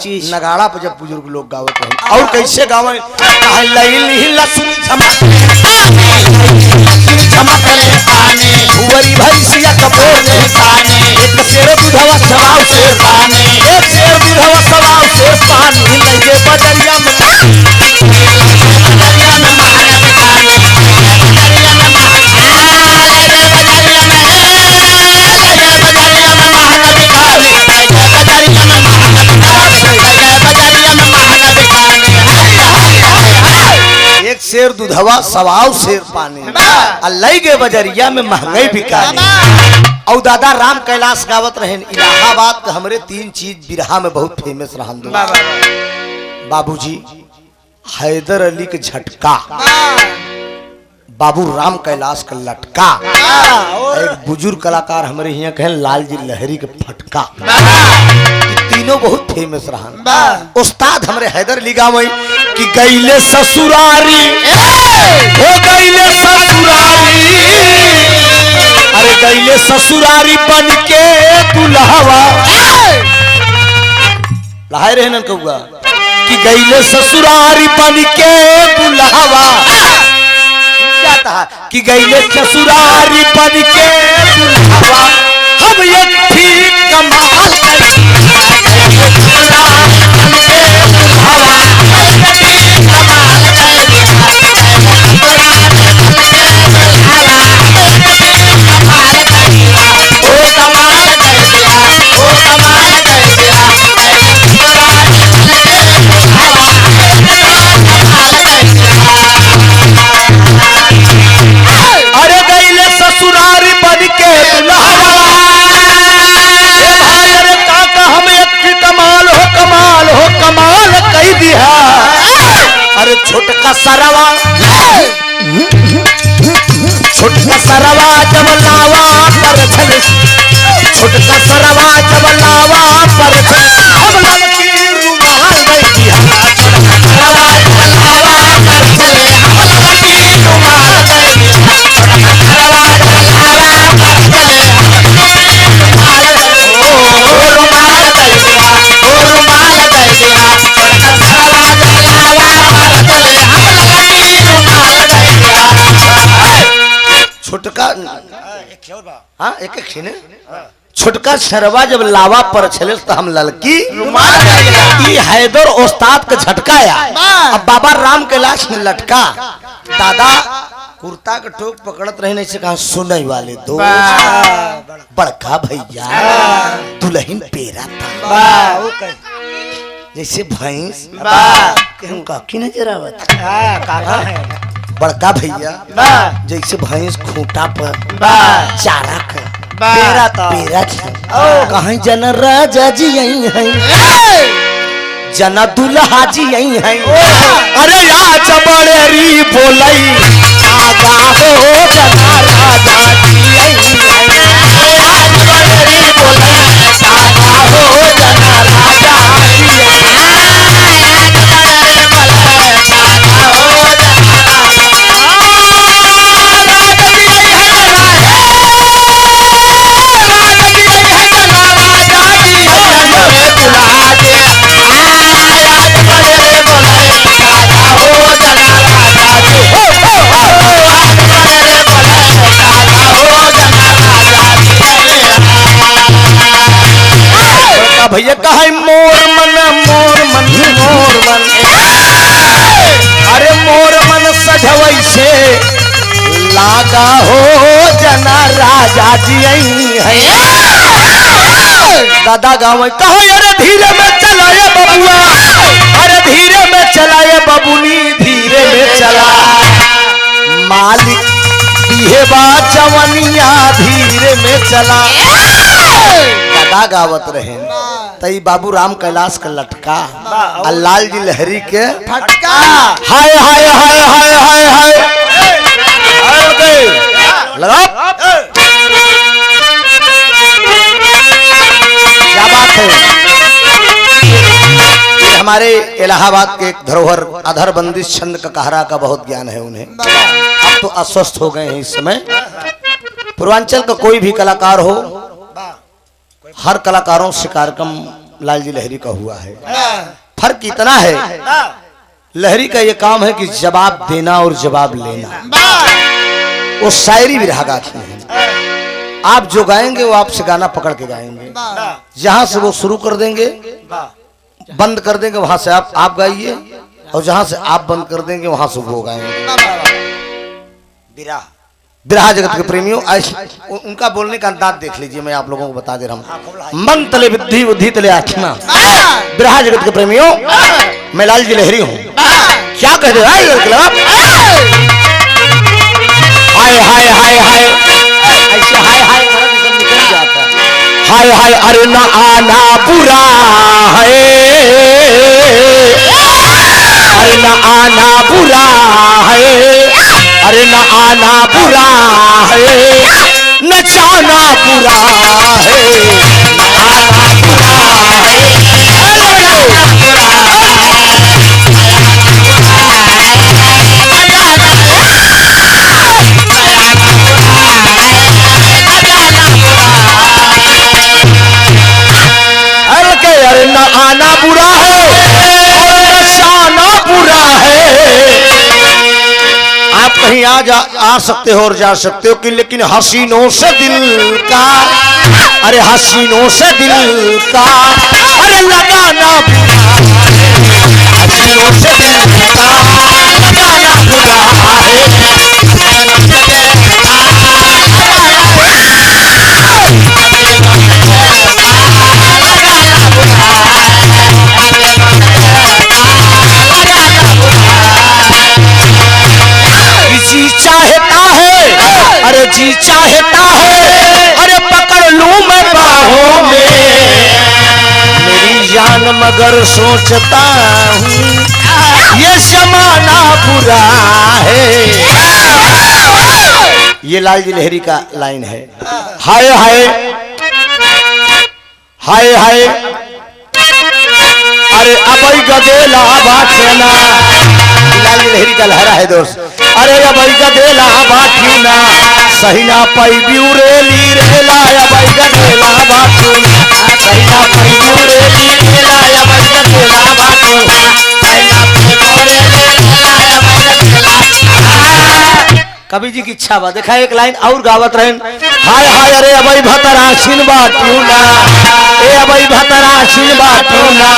चीज नगाड़ा पे जब बुजुर्ग लोग गावत हैं और कैसे गावे लहसुन भुवरी भैंसिया कबोले एक शेर दूधवा सवाव से एक शेर दूधवा सवाव से पानी लगे बजरिया में एक शेर दूधवा सवाव शेर पानी अल्लाह के बजरिया में महंगाई बिकानी। और दादा राम कैलाश गावत रहे इलाहाबाद के हमरे 3 चीज बिरहा में बहुत फेमस रहन दो बाबूजी हैदर अली के झटका बाबू राम कैलाश का लटका एक बुजुर्ग कलाकार हमारे यहाँ कहें लालजी लहरी के फटका तीनों बहुत फेमस रहन। उस्ताद हमरे हैदर अली गावई कि गईले ससुरारी हो गईले ससुरारी अरे गईले ससुरारी बन के दुल्हवा लहाय रहे न कहुआ कि गईले ससुरारी बन के दुल्हवा कि गईले ससुरारी बन के दुल्हवा हम एक ठीक कमाल अरे गईले ससुरारी बन के दुल्हवा अरे काका हम एक कमाल हो कमाल कही दिया अरे छोटका सरवा जब लावा पर छल छोटका सरवा जब लावा पर छल हम लड़की रुमाल नहीं दिया सरवा जब लावा पर छल हम लड़की रुमाल नहीं दिया छोटका हाँ एक छीने छोटका सरवा जब लावा पर छले तो हम ललकी ई हैदर उस्ताद के झटकाया अब बाबा राम कैलाश में लटका दादा कुर्ता के टोक पकड़त रहे नहीं से कहा सुनने वाले दो बड़का भैया दुल्हन पेरा था जैसे भैंस की नजर आवत बड़का भैया जैसे भैंस खूंटा पर चारा कर पेरा कहीं जन राजा जी यही है जना दुल्हा जी यही है अरे आज बड़ेरी बोलई आगा हो जना राजा जी यही है आज बड़ेरी बोलई आगा हो जना राजा जी भैया कहे मोर मन अरे मोर मन सजवई से लागा हो जना राजा जी है दादा गाँव कहो अरे धीरे में चलाए बबुआ अरे धीरे में चलाए बबुनी धीरे में चला मालिक दिहे बा जवनिया धीरे में चला दादा गावत रहे तई बाबू राम कैलाश का लटका और लाल जी लहरी के फटका हाय हाय हाय हाय हाय हाय लगाओ क्या बात है। ये हमारे इलाहाबाद के एक धरोहर अधर बंदिश छंद का कहरा का बहुत ज्ञान है उन्हें। अब तो अस्वस्थ हो गए हैं इस समय। पूर्वांचल का कोई भी कलाकार हो, वाह हर कलाकारों से कार्यक्रम लाल जी लहरी का हुआ है। फर्क इतना है, लहरी का ये काम है कि जवाब देना और जवाब लेना। वो शायरी भी रहा गाते हैं, आप जो गाएंगे वो आपसे गाना पकड़ के गाएंगे। जहां से वो शुरू कर देंगे बंद कर देंगे, वहां से आप गाइए, और जहां से आप बंद कर देंगे वहां से वो गाएंगे। बिरहा जगत के प्रेमियों, उनका बोलने का अंदाज देख लीजिए, मैं आप लोगों को बता दे रहा हूँ। मन तले बुद्धि, बुद्धि तले आत्मा। बिरहा जगत के प्रेमियों, मैं लाल जी लहरी हूँ। क्या कह रहे हाय हाय हाय हाय, ऐसे हाय हाय निकल जाता है। हाय हाय अरे न आना बुरा है, अरे न आना बुरा है, अरे न आना बुरा है, न जाना बुरा है, न आना बुरा अरे न आना बुरा है और न जाना बुरा है। आप कहीं आ सकते हो और जा सकते हो कि, लेकिन हसीनों से दिल का, अरे हसीनों से दिल का अरे लगाना बुरा है, हसीनों से दिल का लगाना बुरा जी चाहता है, अरे जी चाहता है, अरे पकड़ लूं मैं बाहों में मेरी जान, मगर सोचता हूँ ये जमाना बुरा है। ये लाल जी लहरी का लाइन है। हाय हाय हाय हाय अरे अबई गदेला बाटना, लाल जी लहरी का लहरा है दोस्त। अरे अबई गदेला बाटना, सही ना पाई ब्यूरेली रेला, अबई गदेला बाटना, सही ना पाई ब्यूरेली रेला, अबई गदेला बाटना, सही ना पाई ब्यूरेली रेला, अबई गदेला। कवि जी की इच्छा बा, देखा एक लाइन और गावत रहे। हाय हाय अरे अबई भतराशिन बाटूना, ए अबई भतराशिन बाटूना,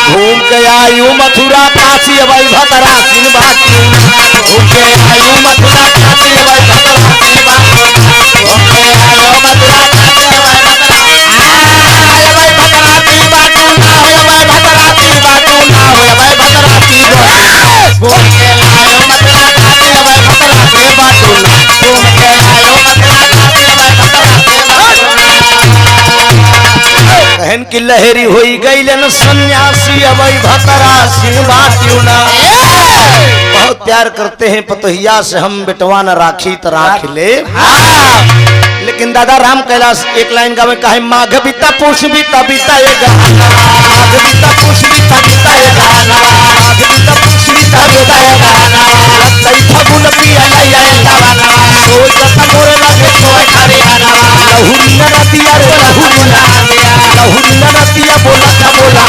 घूम के आयु मथुरा काशी, अबई भतराशिन बाटूना, घूम के आयु मथुरा काशी, अबई भतराशिन बाटूना, घूम के आयु मथुरा काशी, अबई भतराशिन बाटूना, अबई भतराशिन बाटूना, अबई भतराशिन बाटूना, घूम के आयु मथुरा काशी, अबई भतराशिन बाटूना, घूम के आयु मथुरा काशी, अबई भतराशिन बाटूना। कहन की लहरी हुई गईलन सन्यासी, अबई भतराशिन बाटूना। बहुत प्यार करते हैं पतोहिया से हम, बेटवा न राखी तो राख ले। लेकिन दादा राम कैलाश एक लाइन गावे, कहे माघ बीता पुष बीता बीता ये गाना, माघ बीता पुष बीता बीता ये गाना, माघ बीता पुष बीता बीता ये गाना, लगतई फगुन पिया लैया गाना, रोज कथा मोरे लागे तोय खरे गाना, लहुरी न नदिया रे लहुरी न नदिया, लहुरी न नदिया बोला था बोला,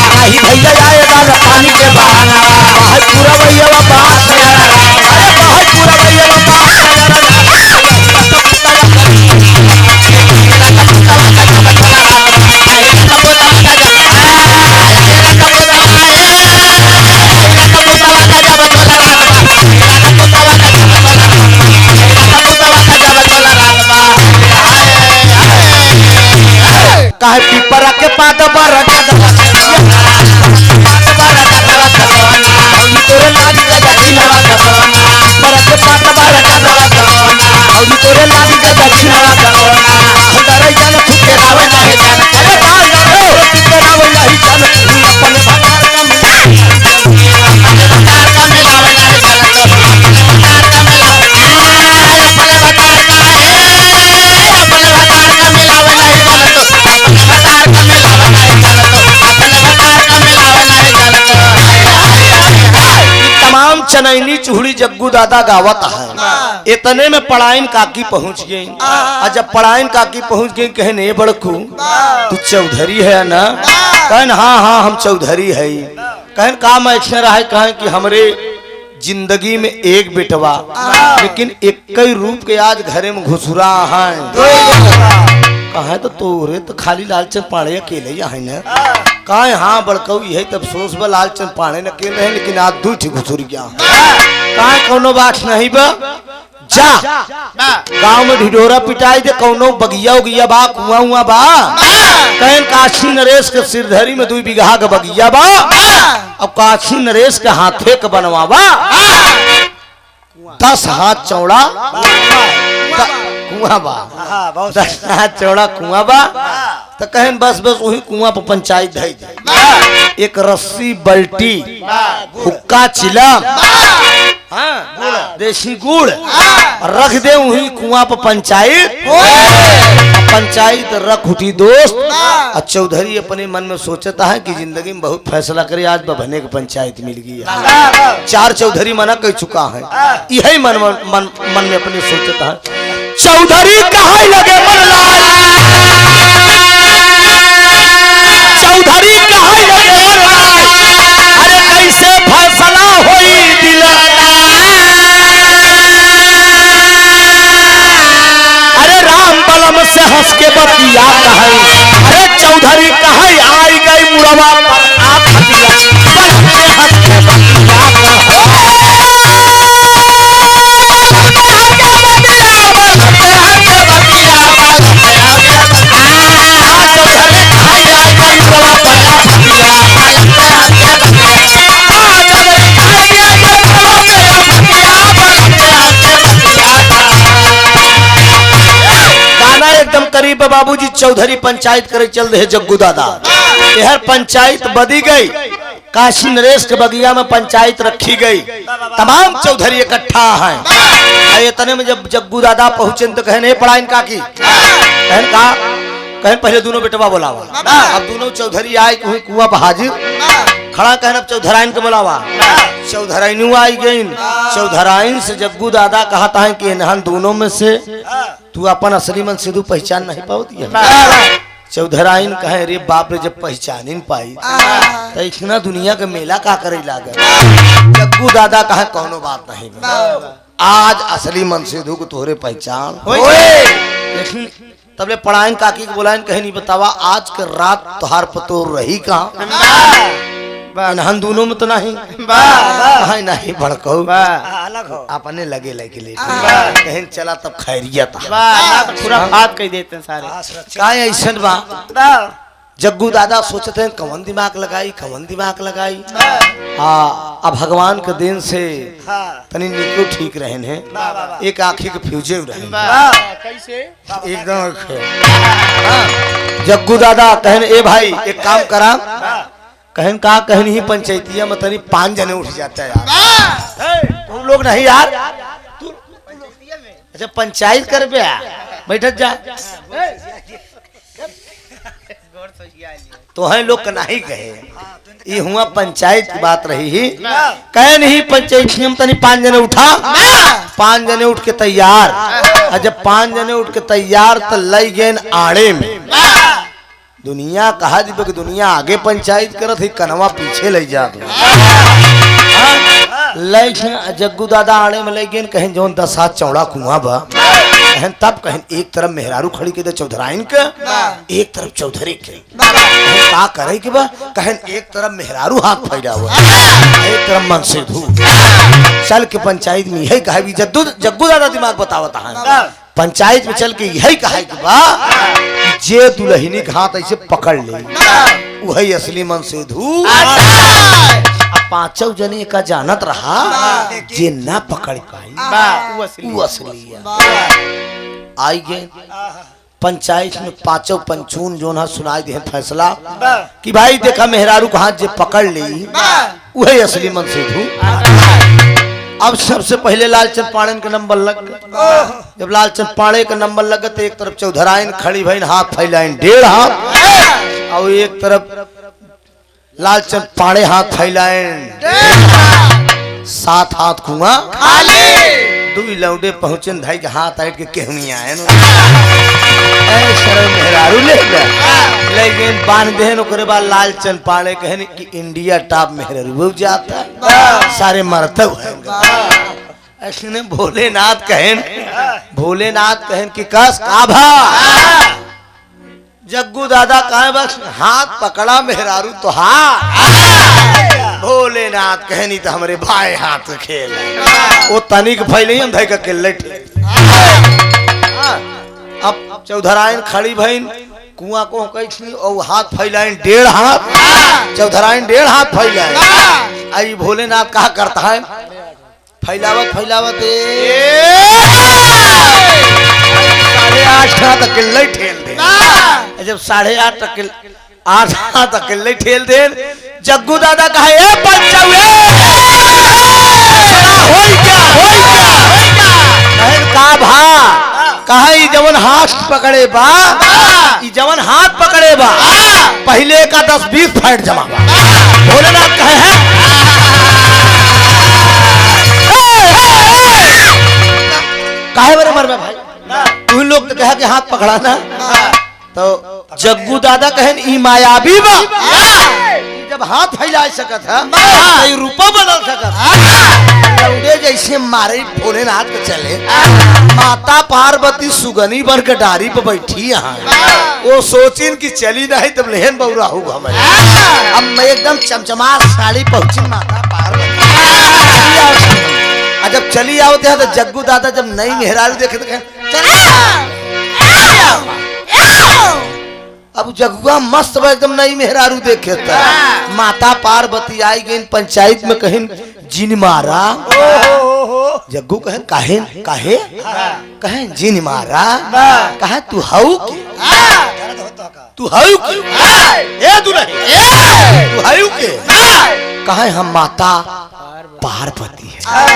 नाही भैया आएगा न पानी के बहाना, बाहर पूरा भैया बात है, अरे बाहर पूरा भैया बात है। काहे पीपरा के पात पर तोरे लागी का दक्षिणा करवाना, पर के पात पर और तोरे लागी का दक्षिणा करवाना, हंगारे जान फुके रावे नहीं जान, अरे बाल रे फुके रावे नहीं जान, अपन भतार का मिलावे नहीं जान, अपन भतार का मिलावे नहीं जान, अपन भतार का मिलावे, अपन भतार का अपन भतार का मिलावे नहीं जान, अपन भतार का मिलावे नहीं जान, अपन भतार का मिलावे नहीं जान। तमाम चनैनी चूड़ी जग्गू दादा गावत है। इतने में पड़ाइन काकी पहुंच गई। और जब पड़ाइन काकी पहुंच गई कहन ए बड़कू तू चौधरी है ना? कहन हाँ हाँ हम चौधरी है। कहन काम ऐसा रहा है कहें कि हमरे जिंदगी में एक बेटवा लेकिन एक कई रूप के आज घरे में घुसरा है। कहा तो तोरे तो खाली लालचंद पाड़े अकेले यहाँ न कहा हाँ बड़कऊ यही तब सोच बा लालचंद पाड़े न अकेले है लेकिन आज दू ठीक घुसुर गया। कहा कोनो बात नहीं बा जा गांव में ढिढोरा पिटाई दे कौनो बगिया उगिया बा कुआं हुआ बा कहन काशी नरेश के सिरधरी में 2 बीघा का बगिया बा अब काशी नरेश के हाथे के बनवावा 10 हाथ चौड़ा कुआं बा। 10 हाथ चौड़ा कुआं बा तो कहन बस बस वही कुआं पर पंचायत धई दे। एक रस्सी बल्टी हुक्का चिलम हाँ देसी गुड़ रख दे वही कुआं पर पंचायत। पंचायत रख उठी दोस्त। और चौधरी अपने मन में सोचता है कि जिंदगी में बहुत फैसला करे आज बने की पंचायत मिल गई है। 4 चौधरी मना कर चुका है यही मन में अपने सोचता है चौधरी कहाँ लगे चौधरी कहाँ लगे अरे कैसे फैसला होई दिल अरे राम बलम से हंस के बतिया कहे अरे चौधरी कहाँ आई गई मुड़वा पर आप हटिया बलम से हंस के बतिया एकदम करीब बाबूजी चौधरी पंचायत करे चल रहे जग्गू दादा यह पंचायत बदी गई। काशी नरेश के बगिया में पंचायत रखी गई। तमाम चौधरी इकट्ठा हैं। इतने में जब जग्गू दादा पहुंचे तो कहने पड़ा इनका की कहन कहा कहन पहले दोनों बेटवा बुलावा। अब दोनों चौधरी आए कुआं पर हाजिर खड़ा कहन अब चौधराइन को बुलावा। चौधराइन आई गई। चौधराइन से जग्गू दादा कहता है कि इन्हन दोनों में से तू अपन असली मन सिद्धू पहचान नहीं पाती है। चौधराइन कहे रे बाप रे जब पहचान ही पाई तो इतना दुनिया का मेला का करे लागे। जग्गू दादा कहे कौनो बात नहीं आज असली मन सिद्धू को तोहरे पहचान लेकिन तबले पढ़ाइन काकी को बोलाइन कहे नहीं बतावा आज के रात तुहार पतो रही कहाँ हम दोनों में तो नहीं नहीं भड़को अपने लगे लगे कहीं चला तब खैरियत पूरा बात कह देते हैं सारे का ऐसा बा। जग्गू दादा सोचते हैं कवन दिमाग लगाई अब भगवान के दिन से तनी निको ठीक रहे हैं। एक आँखी के फ्यूजे रहे एकदम। जग्गू दादा कहन ए भाई एक काम करा कहन का कहन ही पंचायतिया में तनी 5 जने उठ जाता है यार तुम लोग नहीं यार अच्छा पंचायत कर पे बैठक जा तो है लोग नहीं कहे ये हुआ पंचायत की बात रही ही कहे नहीं पंचायत में तनी 5 जने उठा 5 जने उठ के तैयार और जब 5 जने उठ के तैयार तो लई गए आड़े में। दुनिया कहा जी कि दुनिया आगे पंचायत करत है कनवा पीछे ले जा जग्गू दादा आड़े में ले गए कहें जो 10 हाथ चौड़ा कुआं बा कहन तब कहन एक तरफ मेहरारू खड़ी के चौधराइन के एक तरफ चौधरी के का करे के बा कहन एक तरफ मेहरारू हाथ फैला हुआ एक तरफ मन से धू चल के पंचायत में यही कहा जग्गू दादा दिमाग बतावता है पंचायत में चल के यही कहा कि बा जे दुल्हनी के हाथ ऐसे पकड़ ले वही असली मन से धू। 5 जने का जानत रहा जे ना पकड़ पाई वो असली आई गए। पंचायत में 5 पंचून जो ना सुनाई दे फैसला कि भाई देखा मेहरारू को हाथ जे पकड़ ली वही असली मन से धू। अब सबसे पहले लालचंद पाड़े का नंबर लग गया। जब लालचंद पाड़े का नंबर लगा तो एक तरफ चौधराइन खड़ी भाई हाथ फैलाइन 1.5 हाथ और एक तरफ लालचंद पाड़े हाथ फैलाइन सात हाथ कुआं खाली। दू लौडे पहुंचे धाई के हाथ आट के केहनी आए शरण मेहरारू ले लेकिन बांध देन ओकरे बाद लालचंद पाड़े कहने कि इंडिया टॉप मेहरारू जाता सारे मरते ऐसे भोलेनाथ कहन कि कस काभा जग्गू दादा कहे बस हाथ पकड़ा मेहरारू तो भोलेनाथ कहनी तो हमारे भाई हाथ खेल वो तनिक फैले हम धई के लट अब चौधराइन खड़ी भईन कुआं को कही और हाथ फैलाइन 1.5 हाथ चौधराइन 1.5 हाथ फैलाइन आई भोलेनाथ कहा करता है फैलावत 8.5 हाथ अकेले ठेल दे जब 8.5 तक 8 हाथ अकेले ठेल दे जग्गू दादा कहे का भा कहे जवन हाथ पकड़े बा जवन हाथ पकड़े बा पहले का 10-20 फाइट जमा भोलेनाथ कहे काहे बरे मरबे भाई तू लोग तो कहा कि हाथ पकड़ा ना तो जग्गू दादा कहन ई मायावी बा जब हाथ फैला सकत है तो रूपा बदल सकत लौंडे जैसे मारे भोलेनाथ के चले माता पार्वती सुगनी बन के डारी पे बैठी यहाँ वो सोचिन कि चली नहीं तब लेहन बउरा होगा मैं अब मैं एकदम चमचमार साड़ी पहुंची माता पार्वती जब चली आओते हैं तो जग्गू दादा जब नई मेहरारू देखे तो अब जग्गुआ मस्त एकदम नई मेहरारू देखे था माता पार्वती आई गई पंचायत में कहीं जिन मारा जग्गू कहें काहे काहे कहें जिन मारा कहा तू हऊ तू हऊ ए तू हऊ के कहे हम माता पार्वती है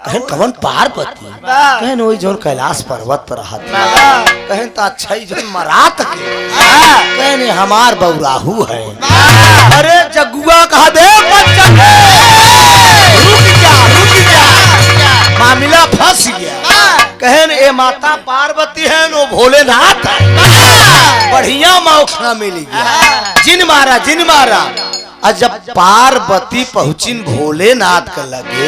कहन कवन पार्वती कहन वही जोन कैलाश पर्वत पर रहा कहन तो अच्छा ही जोन मरात के कहने हमार बौराहू है अरे जग्गुआ कहा दे रुक जा मामला फंस गया कहन ए माता पार्वती है नो भोलेनाथ है बढ़िया मौका मिल गया जिन मारा और जब पार्वती पहुंचिन भोलेनाथ के लगे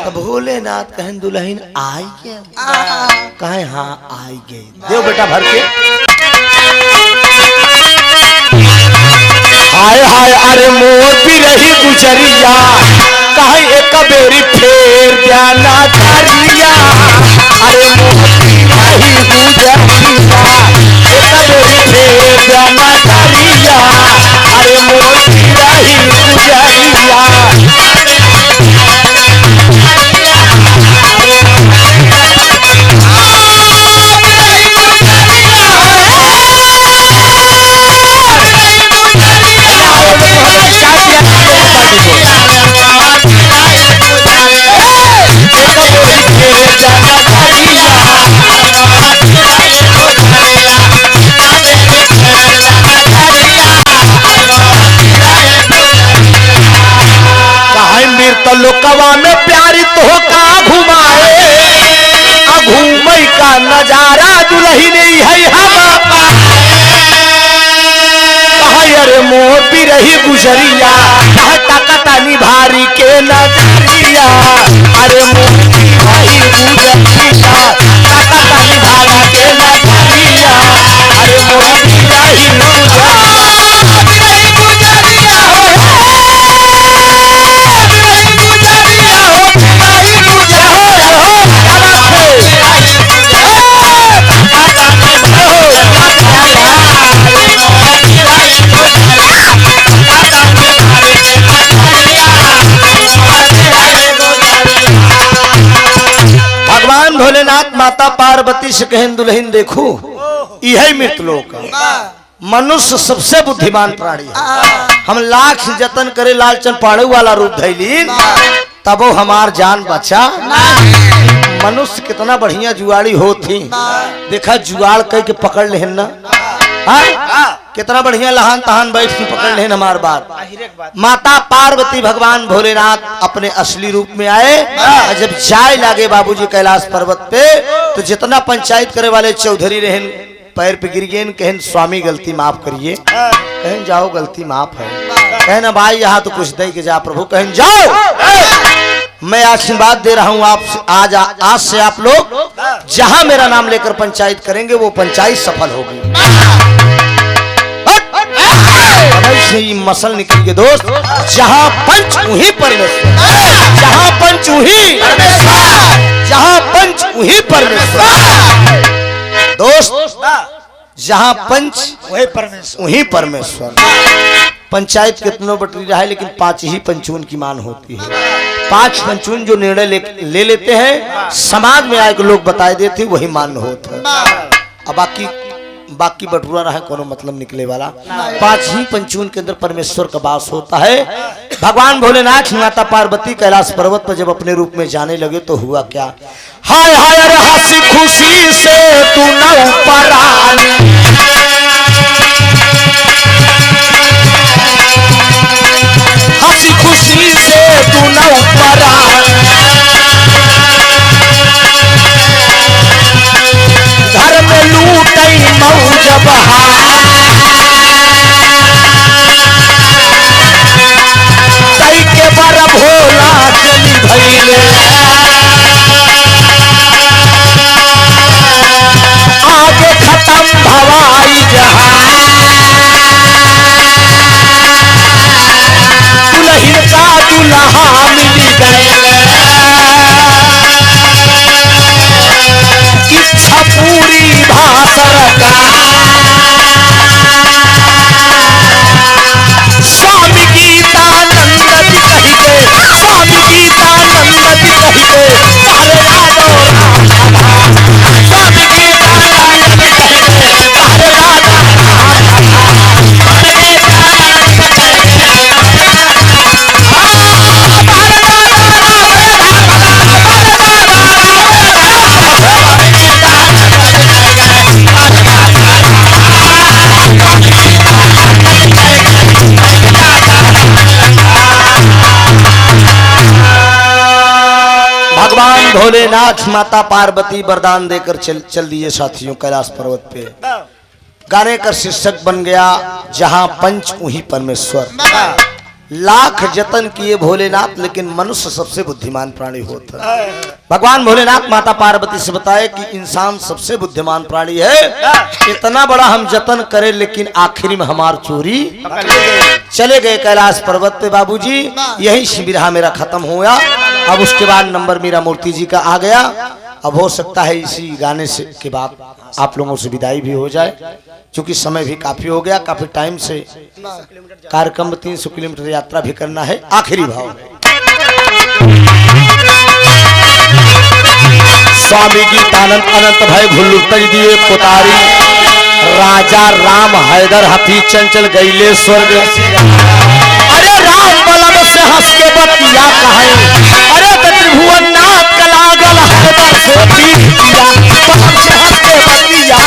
तो भोलेनाथ कहन दुल्हन आई गए कहे हाँ आई गई देव बेटा भर के हाय हाय अरे मोती रही गुजरिया कहे एक बेरी फेर जाना चारिया अरे मोती रही गुजरिया एक बेरी फेर जाना चारिया अरे मोती रही गुजरिया लोकवा में प्यारी तो का घुमाए घूमई का नजारा दुल्हन है अरे मोती रही गुजरिया टाका भारी के नजरिया अरे मोती रही गुजरिया टाका भारा के नजरिया अरे मोती रही भगवान भोलेनाथ माता पार्वती से कहन दुल्हन देखो यही मृतलोक मनुष्य सबसे बुद्धिमान प्राणी है हम लाख जतन करे लालचन पाड़े वाला रूप धैलीन तबो हमार जान बचा मनुष्य कितना बढ़िया जुआड़ी होती देखा जुआड़ कह के पकड़ ले ना कितना बढ़िया लहान तहान बैठ के पकड़ लेन हमार बात। आखिर एक बात माता पार्वती भगवान भोलेनाथ अपने असली रूप में आए और जब जाए लागे बाबूजी कैलाश पर्वत पे तो जितना पंचायत करे वाले चौधरी रहन पैर पे गिर गए, कहन स्वामी गलती माफ करिए, कहन जाओ गलती माफ है, कहना भाई यहाँ तो कुछ दे के जा प्रभु, कहन जाओ मैं आशीर्वाद दे रहा हूँ आप आज से आप लोग जहां मेरा नाम लेकर पंचायत करेंगे वो पंचायत सफल होगी। से मसल निकल के दोस्त, जहां पंच उही परमेश्वर, जहां पंच उही जहां पंच उही परमेश्वर दोस्त, जहां पंच वही परमेश्वर। पंचायत कितनों बटरी रहा है लेकिन 5 ही पंचून की मान होती है। 5 पंचून जो निर्णय ले लेते हैं समाज में आए लोग बताए देते वही मान्य होता है। अब बाकी बटुरा रहा कोनो मतलब निकले वाला। 5 ही पंचून के अंदर परमेश्वर का वास होता है। भगवान भोलेनाथ माता पार्वती कैलाश पर्वत पर जब अपने रूप में जाने लगे तो हुआ क्या, हाय हाय अरे हंसी खुशी से तू न ऊपर हंसी खुशी से तू न ऊपर घर में लूटई मौज तई के बर भोला चली भैले आगे खत्म भवाई जहां दुल्हन का दुल्हा मिल गए इच्छा पूरी भासर का स्वामी गीतानंद जी कहिए, स्वामी गीतानंद जी कहिए तारे राधो राधा, स्वामी गीतानंद जी कहिए तारे राधा भगवान भोलेनाथ माता पार्वती वरदान देकर चल दिए साथियों कैलाश पर्वत पे। गाने का शीर्षक बन गया जहां पंच वहीं परमेश्वर। लाख जतन किए भोलेनाथ लेकिन मनुष्य सबसे बुद्धिमान प्राणी होता है। भगवान भोलेनाथ माता पार्वती से बताए कि इंसान सबसे बुद्धिमान प्राणी है। इतना बड़ा हम जतन करें लेकिन आखिरी में हमार चोरी चले गए कैलाश पर्वत पे बाबूजी। यही शिविर मेरा खत्म हुआ। अब उसके बाद नंबर मीरा मूर्ति जी का आ गया। अब हो सकता है इसी गाने से के बाद आप लोगों से विदाई भी हो जाए, क्योंकि समय भी काफी हो गया। काफी टाइम से कार्यक्रम 300 किलोमीटर यात्रा भी करना है। आखिरी भाव स्वामी गीतानंद अनंत भय भुल्लुतज दिए पुतारी, राजा राम हैदर हाथी चंचल गईले स्वर्ग। अरे राम बलम से हंस के बतिया कहे, अरे त्रिभुवन नाथ का लागल हैदर से पीठ दिया, बलम से हंस के बतिया